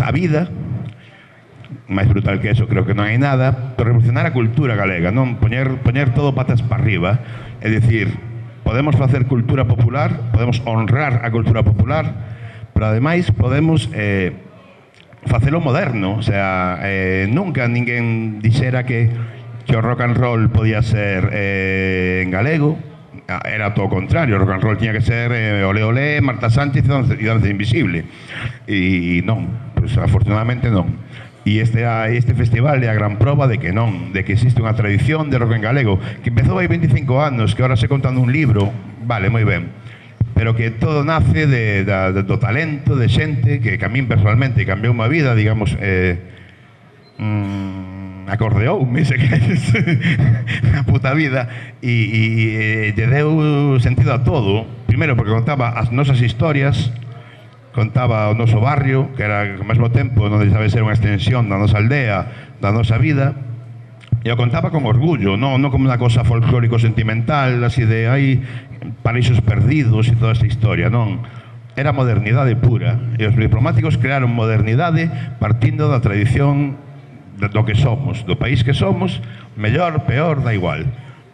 a vida. Máis brutal que eso creo que non hai nada, pero revolucionar a cultura galega, non poñer todo patas para arriba, é dicir, podemos facer cultura popular, podemos honrar a cultura popular, pero ademais podemos facelo moderno, o sea, nunca ninguén dixera que o rock and roll podía ser en galego. Era todo o contrario, o rock and roll tiña que ser Olé Olé, Marta Sánchez e Danza Invisible. E non, pues, afortunadamente non. E este festival é a gran proba de que non, de que existe unha tradición de rock en galego, que empezou hai 25 anos, que ahora se contando un libro, vale, moi ben, pero que todo nace do talento de xente que a min personalmente cambiou unha vida, digamos, acordeoume, se queres, a puta vida, e lle deu sentido a todo. Primeiro, porque contaba as nosas historias, contaba o noso barrio, que era ao mesmo tempo non sabe ser unha extensión da nosa aldea, da nosa vida, e o contaba con orgullo, non como unha cosa folclórico-sentimental, así de hai paraísos perdidos e toda esa historia, non. Era modernidade pura, e os diplomáticos crearon modernidade partindo da tradición do que somos, do país que somos, mellor, peor, da igual.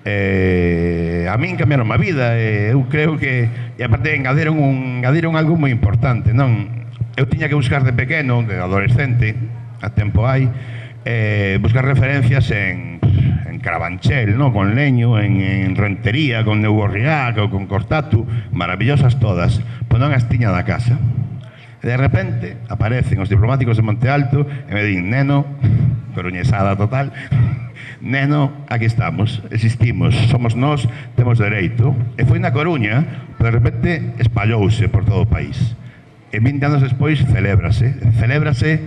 A min cambiaron a vida, eu creo que, e aparte engadiron algo moi importante, non? Eu tiña que buscar de pequeno, de adolescente, a tempo hai, buscar referencias en Carabanchel, non? Con Leño, en Rentería, con Neugorriá, con Cortatu, maravillosas todas, pois non as tiña da casa. E de repente aparecen os diplomáticos de Monte Alto e me din, neno, coruñesada total, neno, aquí estamos, existimos, somos nós, temos dereito. E foi na Coruña, pero de repente espallouse por todo o país. E 20 anos despois celébrase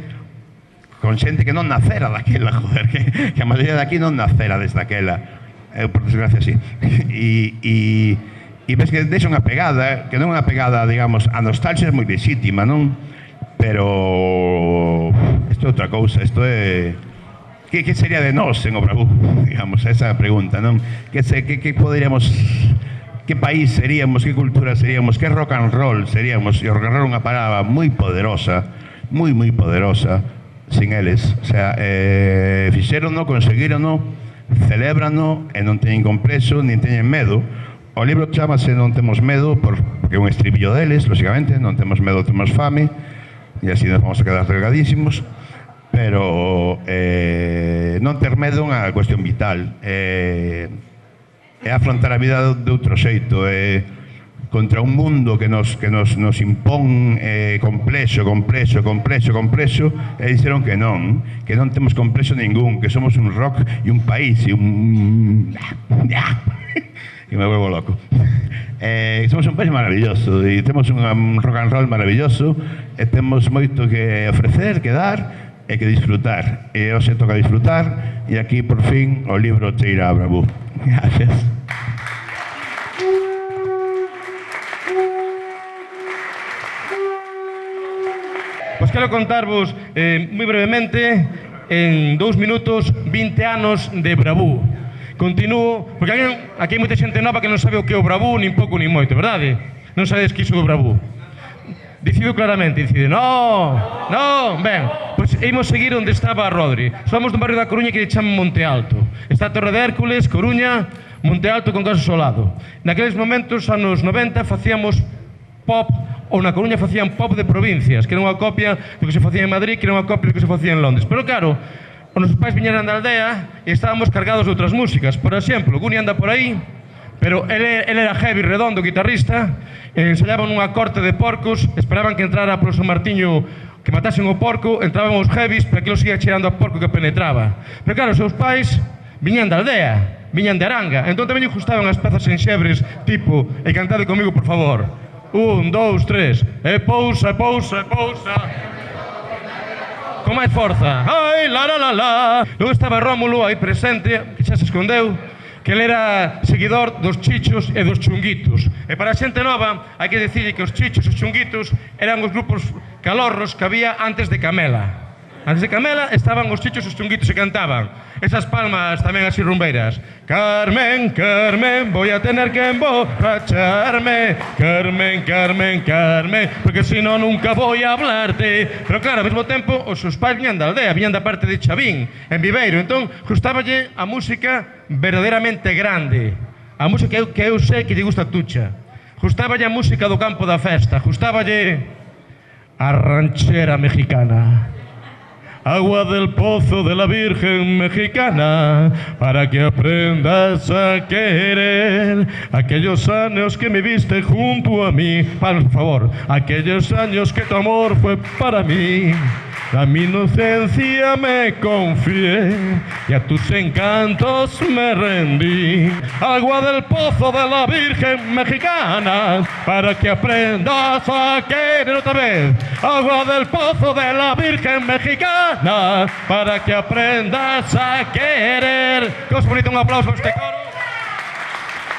con xente que non nacera daquela, joder, que a maioría de aquí non nacera desde aquela, por desgracia sí. E ves que deixa unha pegada, que non é unha pegada, digamos, a nostalgia é moi legítima, non? Pero isto é outra cousa, isto é que sería de nós en o Bravú? Digamos, esa pregunta, non? Que poderíamos... Que país seríamos, que cultura seríamos, que rock and roll seríamos? E o rock and roll é unha palabra moi poderosa, moi poderosa, sin eles. O sea, fixérono, conseguírono, celébrano e non teñen complexo, nin teñen medo. O libro chamase Non temos medo, porque é un estribillo deles, lógicamente, non temos medo, temos fame, e así nos vamos a quedar delgadísimos. Pero non ter medo é unha cuestión vital. É afrontar a vida de outro xeito, contra un mundo que nos impón complexo, e dixeron que non temos complexo ningún, que somos un rock e un país e un... que me vuelvo loco. Somos un país maravilloso e temos un rock and roll maravilloso e temos moito que ofrecer, que dar e que disfrutar. E hoxe toca disfrutar e aquí por fin o libro cheira a Bravú. Gracias. Pois quero contarvos moi brevemente en 2 minutos 20 anos de Bravú. Continuo, porque aquí hai moita xente nova que non sabe o que é o Bravú, nin pouco nin moito, verdade? Non sabedes que iso do Bravú. Decido claramente, ben, pois imos seguir onde estaba a Rodri. Somos dun barrio da Coruña que lle chaman Monte Alto. Está a Torre de Hércules, Coruña, Monte Alto con Casas ao lado. Naqueles momentos, anos 90, facíamos pop, ou na Coruña facían pop de provincias, que era unha copia do que se facía en Madrid, que era unha copia do que se facía en Londres. Pero claro, os nosos pais viñeran da aldea e estábamos cargados de outras músicas. Por exemplo, Guni anda por aí, pero ele era heavy, redondo, guitarrista, ensayaban unha corte de porcos, esperaban que entrara a profesor Martiño que matasen o porco, entraban os heavies, pero aquilo seguía cheirando a porco que penetraba. Pero claro, os seus pais viñan da aldea, viñan de Aranga, entón tamén lle gustaban as pezas enxebres, tipo, e cantade comigo, por favor. 1, 2, 3, e pousa, pousa, pousa. Con máis forza. Ai, la, la, la, la. Logo estaba Rómulo aí presente, que xa se escondeu, que ele era seguidor dos Chichos e dos Chunguitos. E para a xente nova, hai que dicirlle que os Chichos e os Chunguitos eran os grupos calorros que había antes de Camela. Antes de Camela estaban os Chichos e os Chunguitos e cantaban esas palmas tamén así rumbeiras. Carmen, Carmen, voy a tener que emborracharme. Carmen, Carmen, Carmen, porque si no nunca voy a hablarte. Pero claro, ao mesmo tempo, os seus pais viñan da aldea, viñan da parte de Chavín, en Viveiro. Entón, gustáballe a música verdadeiramente grande. A música que eu sei que lle gusta a Tucha. Gustáballe a música do campo da festa. Gustáballe a ranchera mexicana. Agua del pozo de la Virgen Mexicana, para que aprendas a querer aquellos años que me viste junto a mí. Por favor, aquellos años que tu amor fue para mí. A mi inocencia me confié y a tus encantos me rendí. Agua del pozo de la Virgen Mexicana, para que aprendas a querer otra vez. Agua del pozo de la Virgen Mexicana, para que aprendas a querer. Que os bonito, un aplauso a este coro.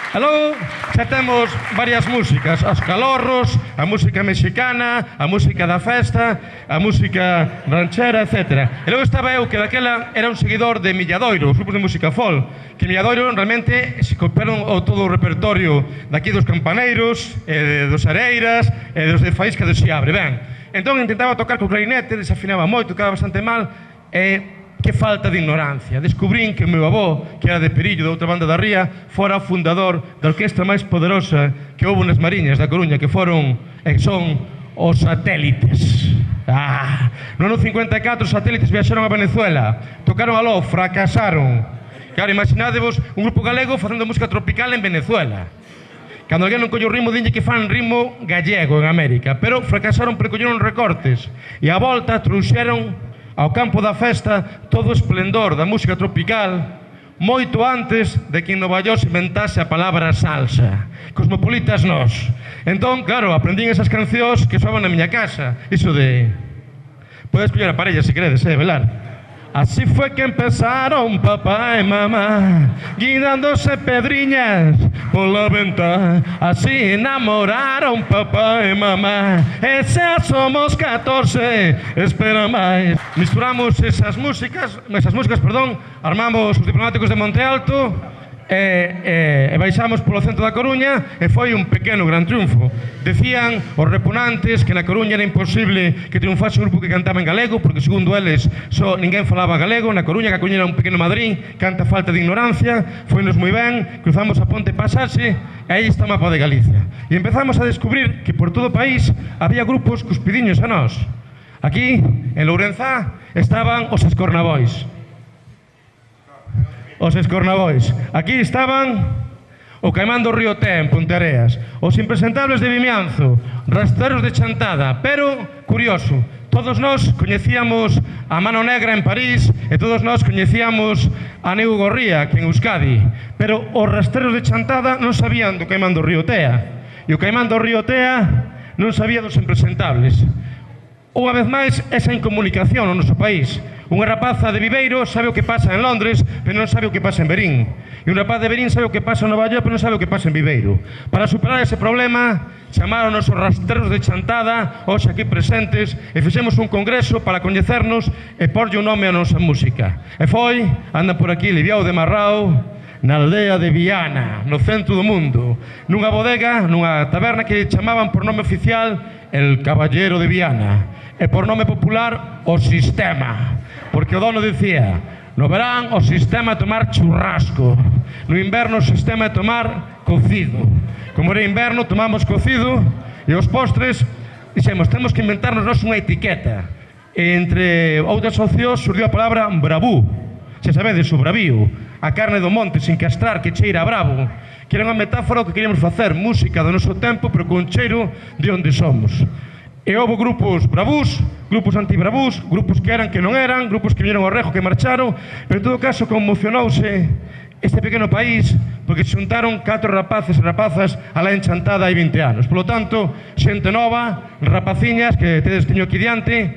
E logo xa temos varias músicas, as calorros, a música mexicana, a música da festa, a música ranchera, etc. E logo estaba eu, que daquela era un seguidor de Milladoiro, os grupos de música folk, que Milladoiro realmente se copiaron todo o repertorio daqui dos campaneiros, dos areiras, e dos de Faísca do Xiabre, ben. Entón intentaba tocar co clarinete, desafinaba moito, tocaba bastante mal, e que falta de ignorancia. Descubrín que o meu avó, que era de Perillo, da outra banda da ría, fora o fundador da orquestra máis poderosa que houve nas Mariñas da Coruña, que foron e son os Satélites. No ano 54 os Satélites viaxaron a Venezuela, tocaron aló, fracasaron. Claro, imaginádevos un grupo galego facendo música tropical en Venezuela. Cando alguén non colle o ritmo, dinlle que fan ritmo gallego en América, pero fracasaron porque colleron recortes e a volta trouxeron ao campo da festa todo o esplendor da música tropical moito antes de que en Nova York se inventase a palabra salsa. Cosmopolitas nós. Entón, claro, aprendín esas cancións que soaban na miña casa. Iso de... Podes coller a parella se queredes, velar. Así fue que empezaron papá y mamá, guiándose pedriñas por la ventana. Así enamoraron papá y mamá, e xa somos 14, espera máis. Misturamos esas músicas, armamos os diplomáticos de Monte Alto, e baixamos polo centro da Coruña e foi un pequeno gran triunfo. Decían os repunantes que na Coruña era imposible que triunfase un grupo que cantaba en galego, porque segundo eles só ninguén falaba galego na Coruña, que a Coruña era un pequeno Madrid, canta falta de ignorancia. Foinos moi ben, cruzamos a ponte Pasase e aí está o mapa de Galicia, e empezamos a descubrir que por todo o país había grupos cuspidiños a nós. Aquí, en Lourenzá, estaban os Escornabois. Os Escornabois. Aquí estaban o Caimán do Río Té en Ponteareas, os Impresentables de Vimianzo, Rastreros de Chantada. Pero, curioso, todos nós coñecíamos a Mano Negra en París e todos nós coñecíamos a Neu Gorría, que en Euskadi, pero os Rastreros de Chantada non sabían do Caimán do Río Tea, e o Caimán do Río Tea non sabía dos Impresentables. Unha vez máis, esa incomunicación no noso país. Unha rapaza de Viveiro sabe o que pasa en Londres, pero non sabe o que pasa en Berín. E un rapaz de Berín sabe o que pasa en Nova York, pero non sabe o que pasa en Viveiro. Para superar ese problema, chamaron os Rastreros de Chantada, hoxe aquí presentes, e fixemos un congreso para coñecernos e porlle un nome a nosa música. E foi, anda por aquí Liviao de Marrao, na aldea de Viana, no centro do mundo, nunha bodega, nunha taberna que chamaban por nome oficial El Caballero de Viana, e por nome popular O Sistema, porque o dono dicía: no verán o sistema é tomar churrasco, no inverno o sistema é tomar cocido. Como era inverno, tomamos cocido, e os postres dixemos, temos que inventarnos nós unha etiqueta. E entre outras opcións surdiu a palabra bravú. Se sabedes, o bravío, a carne do monte sin castrar que cheira a bravo, que era unha metáfora que queríamos facer, música do noso tempo, pero con cheiro de onde somos. E houve grupos bravús, grupos antibravús, grupos que eran que non eran, grupos que viñeron ao Rejo que marcharon, pero en todo caso conmocionouse este pequeno país porque se xuntaron 4 rapaces e rapazas alá en Chantada hai 20 anos. Por lo tanto, xente nova, rapaciñas que tedes teño aquí diante,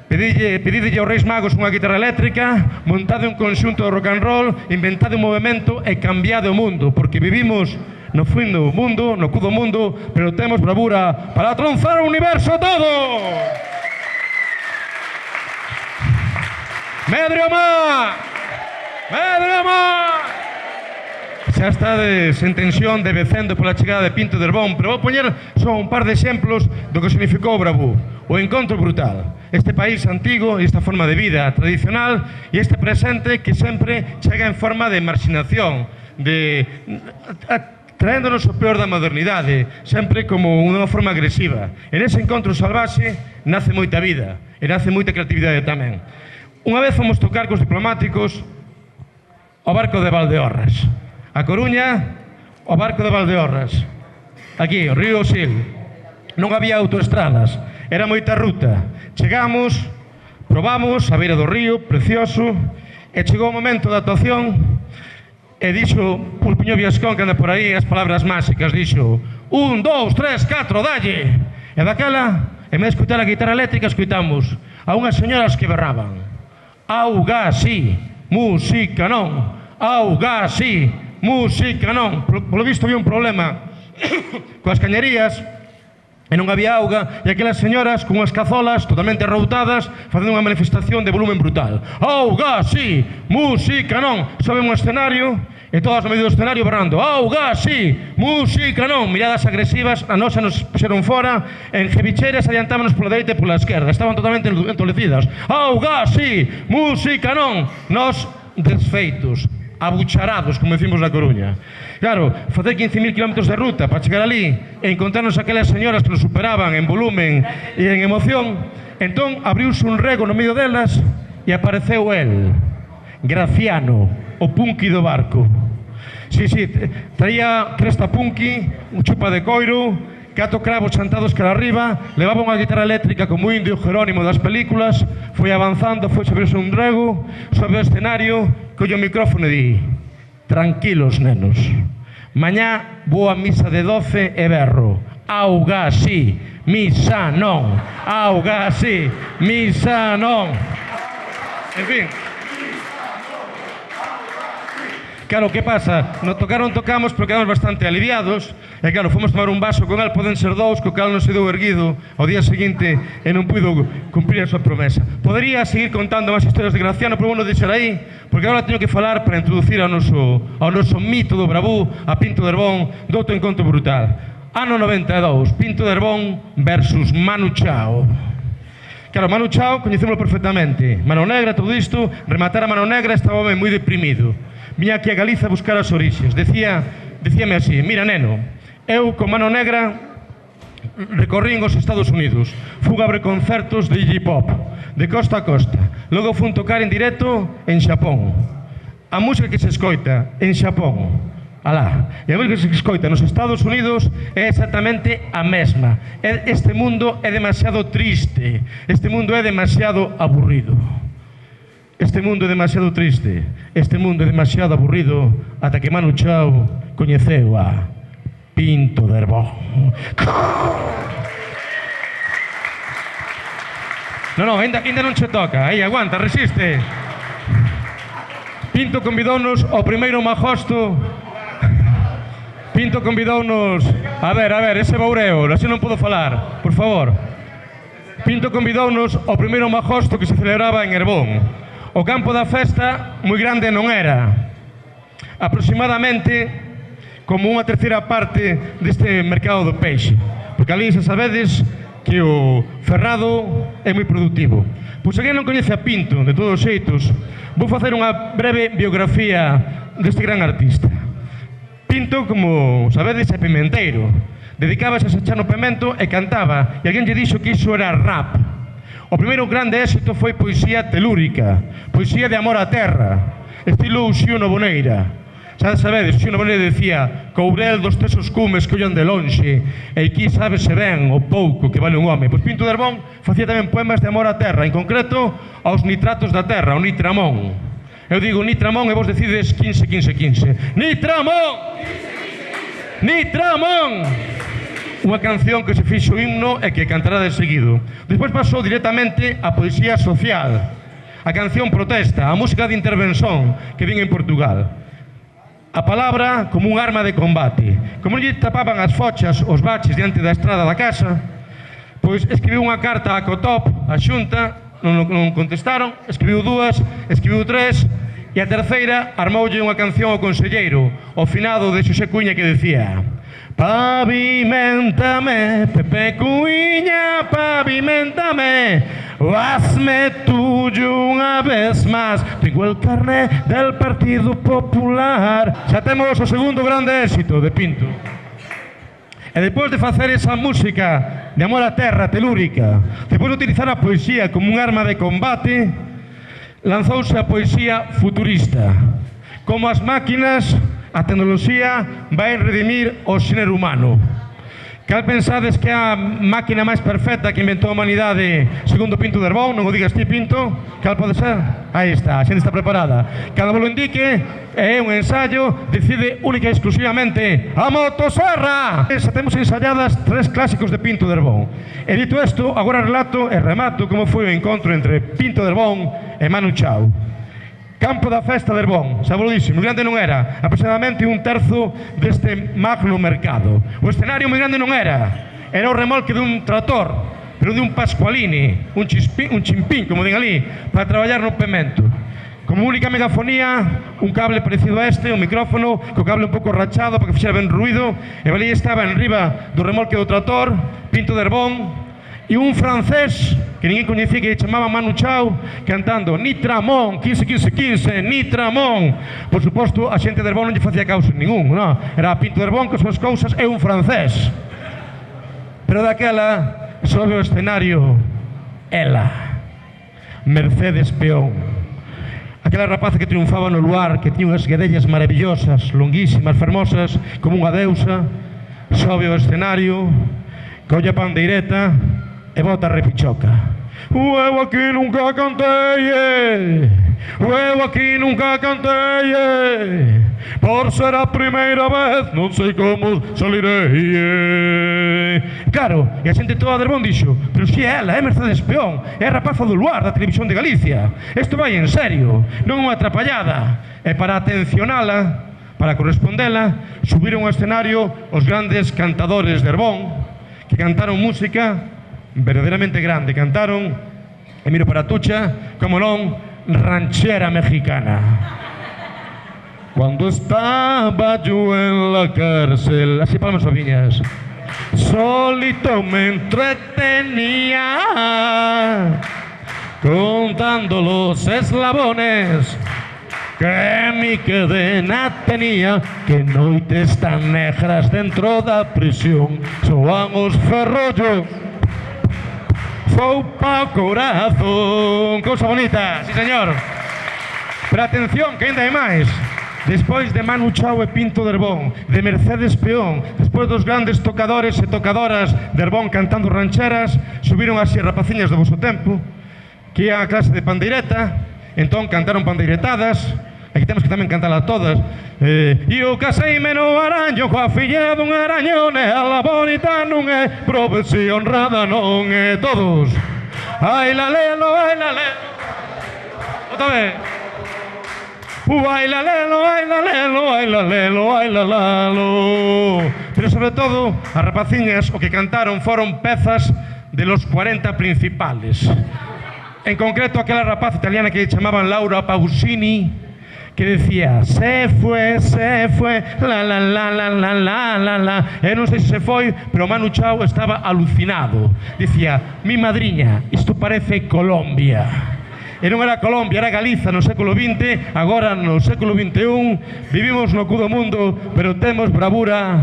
pedidelle aos Reis Magos unha guitarra eléctrica, montade un conxunto de rock and roll, inventade un movimento e cambiade o mundo, porque vivimos no fin do mundo, no cu do mundo, pero temos bravura para tronzar o universo todo. Medrio má! Medrio má! Xa estades en tensión de vecendo pola chegada de Pinto de Herbón, pero vou poñer só un par de exemplos do que significou o bravú. O encontro brutal, este país antigo e esta forma de vida tradicional e este presente que sempre chega en forma de marxinación, traéndonos o peor da modernidade, sempre como unha forma agresiva. En ese encontro salvaxe nace moita vida e nace moita creatividade tamén. Unha vez fomos tocar cos diplomáticos ao barco de Valdeorras. A Coruña, ao barco de Valdeorras. Aquí, o río Sil. Non había autoestradas, era moita ruta. Chegamos, probamos a beira do río, precioso, e chegou o momento da actuación. E dixo Pulpiño Viascón, que anda por aí, as palabras máxicas, dixo 1, 2, 3, 4, dalle! E daquela, en vez de escutar a guitarra eléctrica, escuitamos a unhas señoras que berraban: auga sí, música non, auga sí, música non. Polo visto había un problema coas cañerías e non había auga, e aquelas señoras con unhas cazolas totalmente arroutadas facendo unha manifestación de volumen brutal. Auga sí, música non. Sobe un escenario e todas no medio do escenario berrando: auga sí, música non. Miradas agresivas, a nosa nos puxeron fora, en jebicheras adiantámonos pola dereita e pola esquerda, estaban totalmente entolecidas. Auga sí, música non. Nos desfeitos, abucharados, como decimos na Coruña. Claro, facer 15.000 km de ruta para chegar ali e encontrarnos aquelas señoras que nos superaban en volumen e en emoción, entón abriuse un rego no medio delas e apareceu el, Graciano, o punky do barco. Sí, traía cresta punky, un chupa de coiro, 4 cravos chantados cara arriba, levaba unha guitarra eléctrica como o indio Jerónimo das películas, foi avanzando, foi subirse un rego, sobe o escenario, colle o micrófono e di: tranquilos, nenos, mañá vou a misa de 12 e berro: auga sí, misa non, auga sí, misa non. En fin, Claro, que pasa? No tocamos, pero quedamos bastante aliviados. E claro, fomos tomar un vaso con el, poden ser dous, co cal non se deu erguido ao día seguinte e non puido cumprir a súa promesa. Podería seguir contando máis historias de Graciano, pero bueno, deixar aí, porque agora teño que falar para introducir ao noso mito do Bravú, a Pinto de Herbón, doutro encontro brutal. Ano 92, Pinto de Herbón versus Manu Chao. Claro, Manu Chao coñecémolo perfectamente. Mano Negra, todo isto, rematar a Mano Negra, estaba moi deprimido. Viña aquí a Galiza a buscar as orixes. Decíame así: mira, neno, eu con Mano Negra recorrín os Estados Unidos, fui a ver concertos de Iggy Pop de costa a costa, logo fui tocar en directo en Xapón. A música que se escoita en Xapón, alá, e a música que se escoita nos Estados Unidos é exactamente a mesma. Este mundo é demasiado triste, este mundo é demasiado aburrido. Este mundo é demasiado triste, este mundo é demasiado aburrido, ata que Manu Chao coñeceu a Pinto de Herbón. Non, ainda non che toca, aí aguanta, resiste. Pinto convidounos ao primeiro majosto. Pinto convidounos... A ver, ese boureo, así non podo falar, por favor. Pinto convidounos ao primeiro majosto que se celebraba en Herbón. O campo da festa moi grande non era. Aproximadamente como unha terceira parte deste mercado do peixe. Porque ali xa sabedes que o ferrado é moi productivo. Pois alguén non coñece a Pinto, de todos os xeitos, vou facer unha breve biografía deste gran artista. Pinto, como sabedes, é pimenteiro. Dedicábase a echar no pemento e cantaba, e alguén lle dixo que iso era rap. O primeiro grande éxito foi poesía telúrica, poesía de amor á terra, estilo Uxío Noboneira. Xa sabedes, Uxío Noboneira decía: courel dos tesos cumes que ollan de lonxe, e aquí sábese ben o pouco que vale un home. Pois Pinto de Herbón facía tamén poemas de amor á terra, en concreto aos nitratos da terra, o nitramón. Eu digo nitramón e vos decides 15-15-15. Nitramón! Nitramón! Unha canción que se fixo himno e que cantará de seguido. Despois pasou directamente a poesía social, a canción protesta, a música de intervención que vin en Portugal. A palabra como un arma de combate. Como lle tapaban as fochas, os baches diante da estrada da casa, pois escribiu unha carta a Cotop, a Xunta, non contestaron, escribiu dúas, escribiu tres, e a terceira armoulle unha canción ao conselleiro, ao finado de Xosé Cuña, que decía: pavimentame, Pepe Cuña, pavimentame, hazme tuyo unha vez más, tengo el carné del Partido Popular. Xa temos o segundo grande éxito de Pinto. E depois de facer esa música de amor á terra telúrica, depois de utilizar a poesía como un arma de combate, lanzouse a poesía futurista. Como as máquinas, a tecnoloxía vai redimir o xénero humano. Cal pensades que é a máquina máis perfecta que inventou a humanidade segundo Pinto de Herbón? Non o digas ti, Pinto. Cal pode ser? Aí está, a xente está preparada. Cada vos lo indique, é un ensayo, decide única e exclusivamente a motosserra. Xa temos ensayadas 3 clásicos de Pinto de Herbón. E dito isto, agora relato e remato como foi o encontro entre Pinto de Herbón e Manu Chao. Campo da festa de Herbón, xa vos dixo, moi grande non era, aproximadamente un terzo deste magno mercado. O escenario moi grande non era, era o remolque dun trator, pero dun Pascualini, un chimpín, como din ali, para traballar no pemento. Como única megafonía, un cable parecido a este, un micrófono, co cable un pouco rachado para que fixera ben ruido, e ali estaba en riba do remolque do trator, Pinto de Herbón, e un francés que ninguén coñecía, que chamaba Manu Chao, cantando Nitramón, 15-15-15, Nitramón. Por suposto, a xente de Herbón non lle facía causa ningún, non? Era Pinto de Herbón, que as súas cousas, é un francés. Pero daquela, sobre o escenario, ela, Mercedes Peón. Aquela rapaza que triunfaba no luar, que tiña unhas guedellas maravillosas, longuísimas, fermosas, como unha deusa, sobe o escenario, colle a pandeireta e bota a repichoca. Eu aquí nunca cantei, eu aquí nunca cantei, por ser a primeira vez non sei como salirei. Claro, e a xente toda de Herbón dixo: pero si é ela, é Mercedes Peón, é a rapaza do Luar da Televisión de Galicia. Isto vai en serio, non unha atrapallada. E para atencionala, para correspondela, subiron ao escenario os grandes cantadores de Herbón, que cantaron música verdadeiramente grande. Cantaron, e miro para Tucha, como non, ranchera mexicana. Cuando estaba yo en la cárcel, así palmas viñas, solito me entretenía contando los eslabones que mi cadena tenía, que noites tan negras dentro da prisión soan os ferrollos, fou pa corazón. Cousa bonita, sí señor. Pero atención, que ainda hai máis. Despois de Manu Chao e Pinto de Herbón, de Mercedes Peón, despois dos grandes tocadores e tocadoras de Herbón cantando rancheras, subiron así rapaciñas do vosso tempo, que ian a clase de pandeireta, entón cantaron pandeiretadas. Aquí temos que tamén cantarlas todas. Eu caseime no araño coa filla dun arañón, e a la bonita non é, prove-se honrada non é. Todos. Ai la lelo, ai la lelo. Outra vez. Ai la lelo, ai la lelo, ai la lelo, ai la lalo. Pero sobre todo, as rapaciñas o que cantaron foron pezas de los 40 principales. En concreto, aquela rapaz italiana que chamaban Laura Pausini, que decía: se fue, la la la la la la la la. Eu non sei se foi, pero Manu Chao estaba alucinado. Dicía: mi madriña, isto parece Colombia. E non era Colombia, era Galiza no século XX, agora no século XXI. Vivimos no cu do mundo, pero temos bravura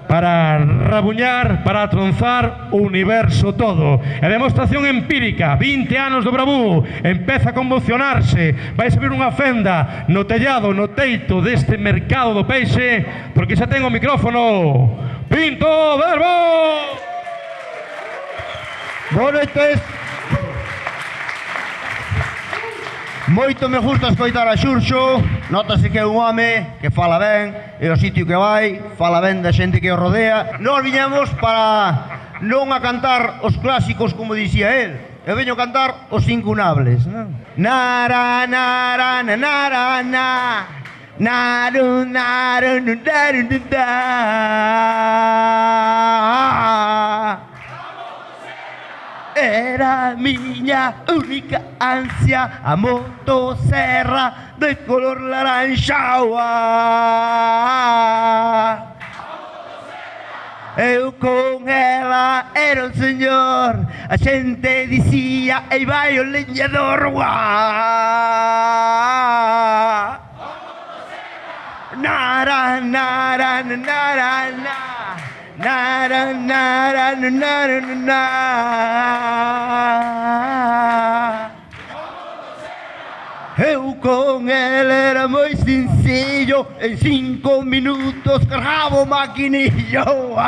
para rabuñar, para tronzar o universo todo. E demostración empírica, 20 anos do Bravú, empeza a conmocionarse, vai subir unha fenda no tellado, no teito deste mercado do peixe, porque xa ten o micrófono Pinto de Herbón. Boa noites. Moito me gusta escoitar a Xurxo, notase que é un home que fala ben, e o sitio que vai, fala ben da xente que o rodea. Nós viñamos para non a cantar os clásicos como dicía el, eu veño a cantar os incunables, non? Nara, nara, na, nara, na, naru, naru, naru, naru, naru. Era miña única ansia a motosserra de color laranxa. Eu con ela era un señor, a xente dicía: ei vai o leñador. Nara, nara, nara, nara. Nara, nara, nara, nara. Eu con ele era moi sencillo, en 5 minutos cargaba o maquinillo.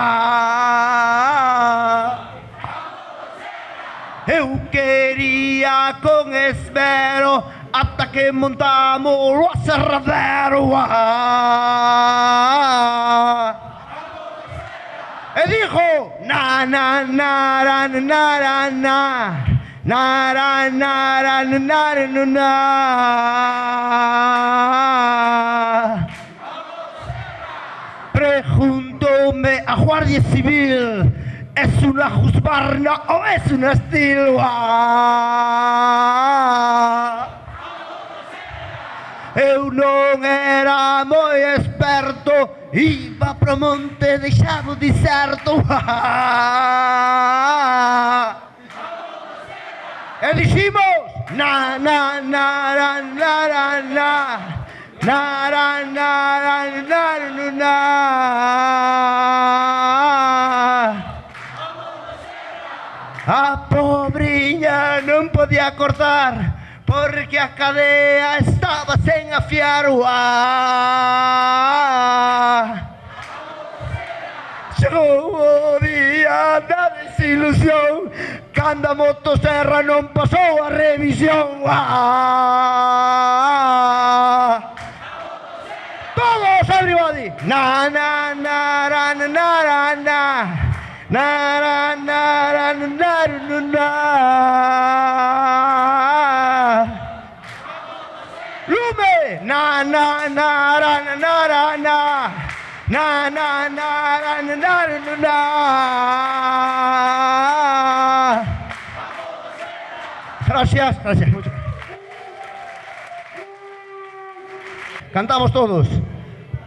Eu quería con esmero ata que montamos o aserradero. E dijo: na, na, nara, nara, na, nara, nara, nara, na. Preguntóme a Guardia Civil: ¿es una husbarna o es una estilua? Eu non era moi experto, iba pro monte, deixado deserto. E diximos: na, na, na, na, na, na, na, na, na, na, na. A pobriña non podía cortar, porque a cadea estaba sen afiar. Chegou o día da desilusión, cando a motosserra non pasou a revisión. Todos, everybody. Na, na, na, na, na, na, na. Na, na, na, na, na, na, na. Lume. Na, na, na, na, na, na, na. Na, na, na, na, na, na, na. Gracias, gracias. Cantamos todos.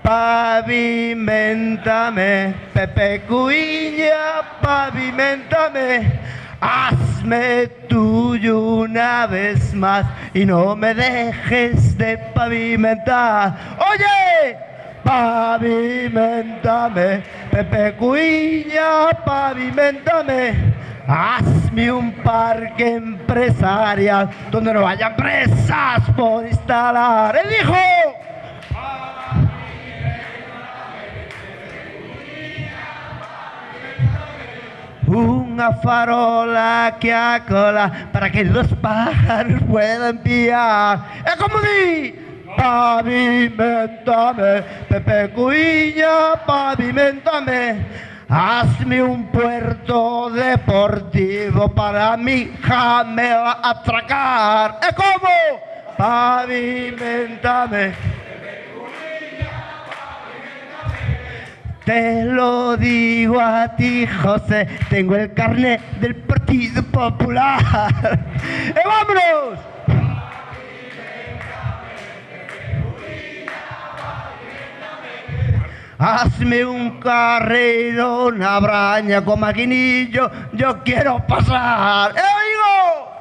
Pavimentame, Pepe Cuiña, pavimentame, hazme tuyo una vez más y no me dejes de pavimentar. Oye, pavimentame, Pepe Cuiña, pavimentame, hazme un parque empresarial donde no haya empresas por instalar. Él dijo. Una farola que acola para que los pájaros puedan piar. Es como di. Pavimentame, Pepe Cuiña, pavimentame. Hazme un puerto deportivo para mi hija me va a atracar. Es como. Pavimentame. Te lo digo a ti, José, tengo el carnet del Partido Popular. ¡Vámonos! Hazme un carrero, una braña con maquinillo, yo quiero pasar. ¡Oigo!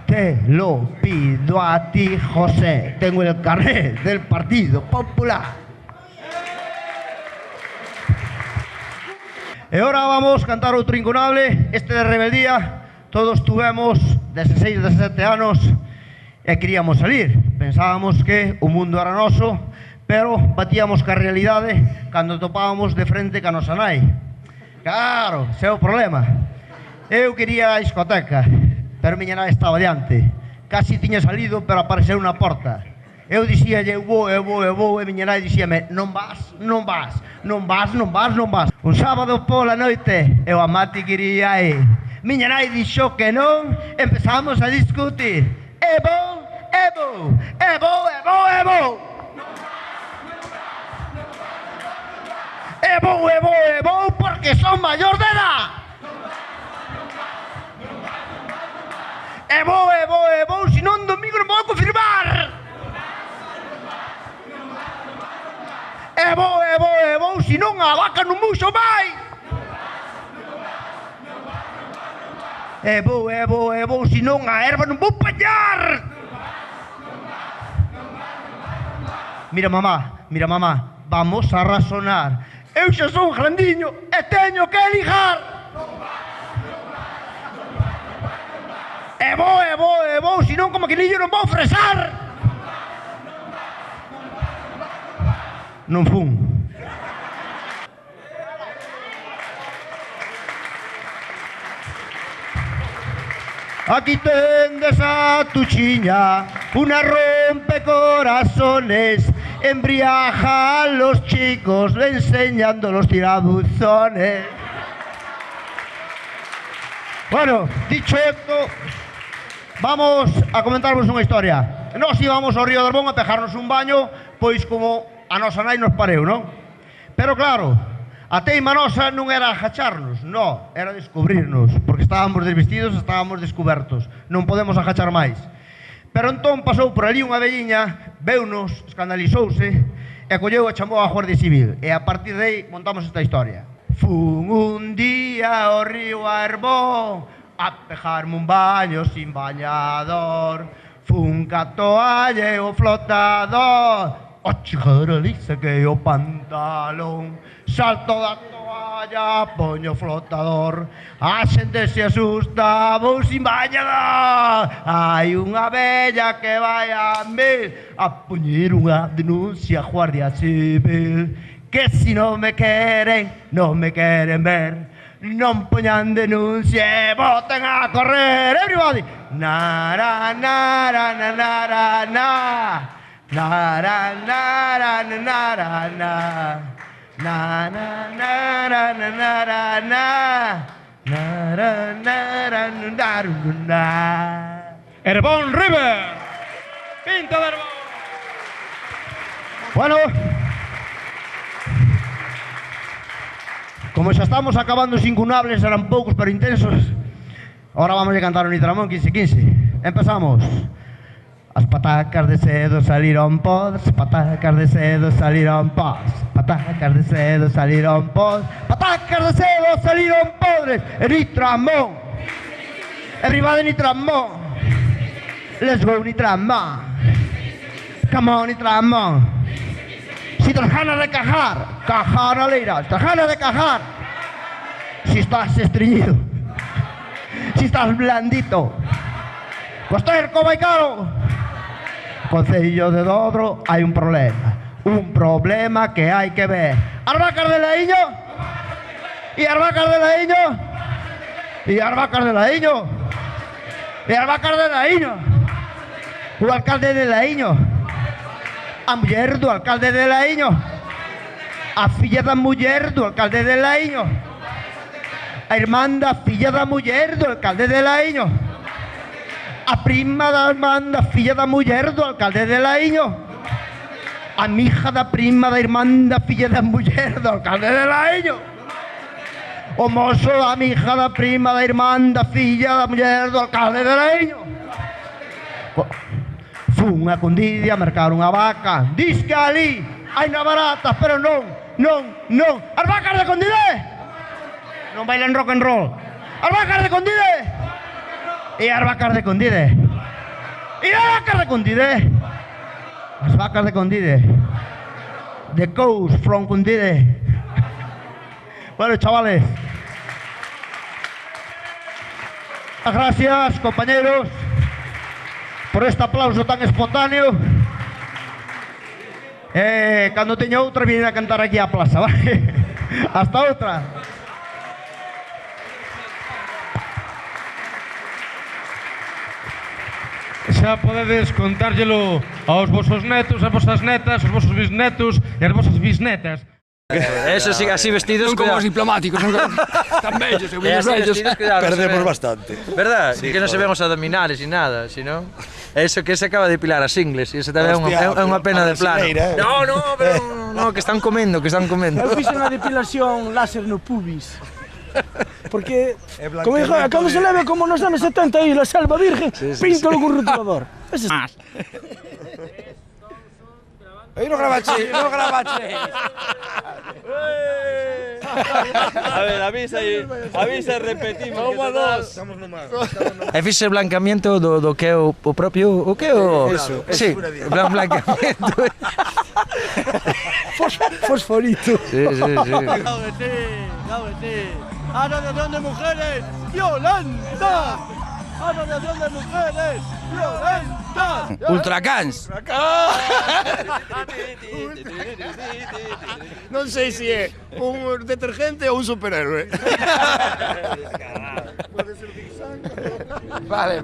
Te lo pido a ti, José. Tengo el carnet del Partido Popular. E ahora vamos a cantar outro inconable, este de rebeldía. Todos tuvemos 16, 17 anos e queríamos salir. Pensábamos que o mundo era noso, pero batíamos ca realidade cando topábamos de frente ca nosa nai. Claro, ese é o problema. Eu quería a discoteca, pero miña nai estaba diante. Casi tiña salido, pero apareceu na porta. Eu dixíalle, eu vou, e miña nai dixíame, non vas. Un sábado pola noite, eu a Mati quería ir. Miña nai dixo que non, empezamos a discutir. E vou, porque son maior de edad. E vou, se non domingo non vou confirmar. E vou, se non a vaca non muxo máis. E vou, se non a erva non vou pañar. Mira mamá, vamos a razonar. Eu xa son grandiño e teño que ligar. E vou, se non como maquinillo non vou fresar. Non fun. Aquí tendes a tu chiña, una rompecorazones, embriaga a los chicos, le enseñando los tirabuzones. Bueno, dicho esto, vamos a comentarvos unha historia. Nos íbamos ao Río de Arbón a pejarnos un baño, pois como a nosa nai nos pareu, non? Pero claro, a teima nosa non era agacharnos, non, era descubrirnos, porque estábamos desvestidos, estábamos descubertos, non podemos agachar máis. Pero entón pasou por ali unha velliña, veunos, escandalizouse, e colleu e chamou a Guardia Civil, e a partir de aí montamos esta historia. Fun un día ao río Arbón a pejarme un baño sin bañador, fun ca toalla e o flotador, o chegar ali saquei o pantalón, salto da toalla, poño o flotador, a xente se asusta, vou sin bañador. Hai unha vella que vai a mí a poñer unha denuncia a Guardia Civil, que si non me queren ver, non poñan denuncia e boten a correr. Everybody! Na, na, na, na, na, na, na. Na na na na na na na na. Na na na na na na na na. Na na na na na na. Herbón River. Pinto de Herbón. Bueno, como xa estamos acabando os incunables, eran poucos pero intensos. Ahora vamos a cantar o Nitramón 15-15. Empezamos. As patacas de cedo saliron podres, patacas de cedo saliron podres, patacas de cedo saliron podres, patacas de cedo saliron podres. Nitramón. Everybody Nitramón. Let's go Nitramón. Come on Nitramón. Si tras ganas de cajar, cajar a leira, tras ganas de cajar. Si estás estreñido, si estás blandito, costerco vai caro. Concello de Dodro hai un problema que hai que ver. As vacas de Laíño, e as vacas de Laíño, e as vacas de Laíño, e as vacas de Laíño. O alcalde de Laíño, a muller do alcalde de Laíño, a filla da muller do alcalde de Laíño, a irmán da filla da muller do alcalde de Laíño, a prima da irmán da filla da muller do alcalde de Laíño, a mija da prima da irmán da filla da muller do alcalde de Laíño, o mozo da mija da prima da irmán da filla da muller do alcalde de Laíño. Fun a Condidia a mercar unha vaca. Diz que ali hai na baratas, pero non. As vacas de Condide non bailan rock and roll. As vacas de Condide. E as vacas de Condide. E as vacas de Condide. As vacas de Condide. The cows from Condide. Bueno, chavales. Gracias, compañeros, por este aplauso tan espontáneo. Cando teño outra, vienen a cantar aquí á plaza, vale? Hasta outra. Xa podedes contárllelo aos vosos netos, as vosas netas, aos vosos bisnetos e as vosas bisnetas. Eso sí, así vestidos, Non como os diplomáticos, non tan bellos, e bellos. Perdemos bastante. ¿Verdad? Sí, que non se ven os abdominales e nada, sino eso que se acaba de pilar as ingles, e eso tamén é unha pena de plano. No, pero no, que están comendo, Eu fixen a depilación láser no pubis. Porque, como dijo, cando se leve como nos anos 70 aí, la selva virgen, píntalo con rotulador. Ese más. Aí non gravache. A ver, avisa e repetimos. Toma dos. Estamos no mar. E fixe blancamiento do que é o propio, o que é o... Eso. Sí, blancamiento. Fosforito. Sí. Claro que sí. Asociación de mujeres violentas. Asociación de mujeres violentas. Ultracans. Non sei se é un detergente ou un superhéroe. Vale.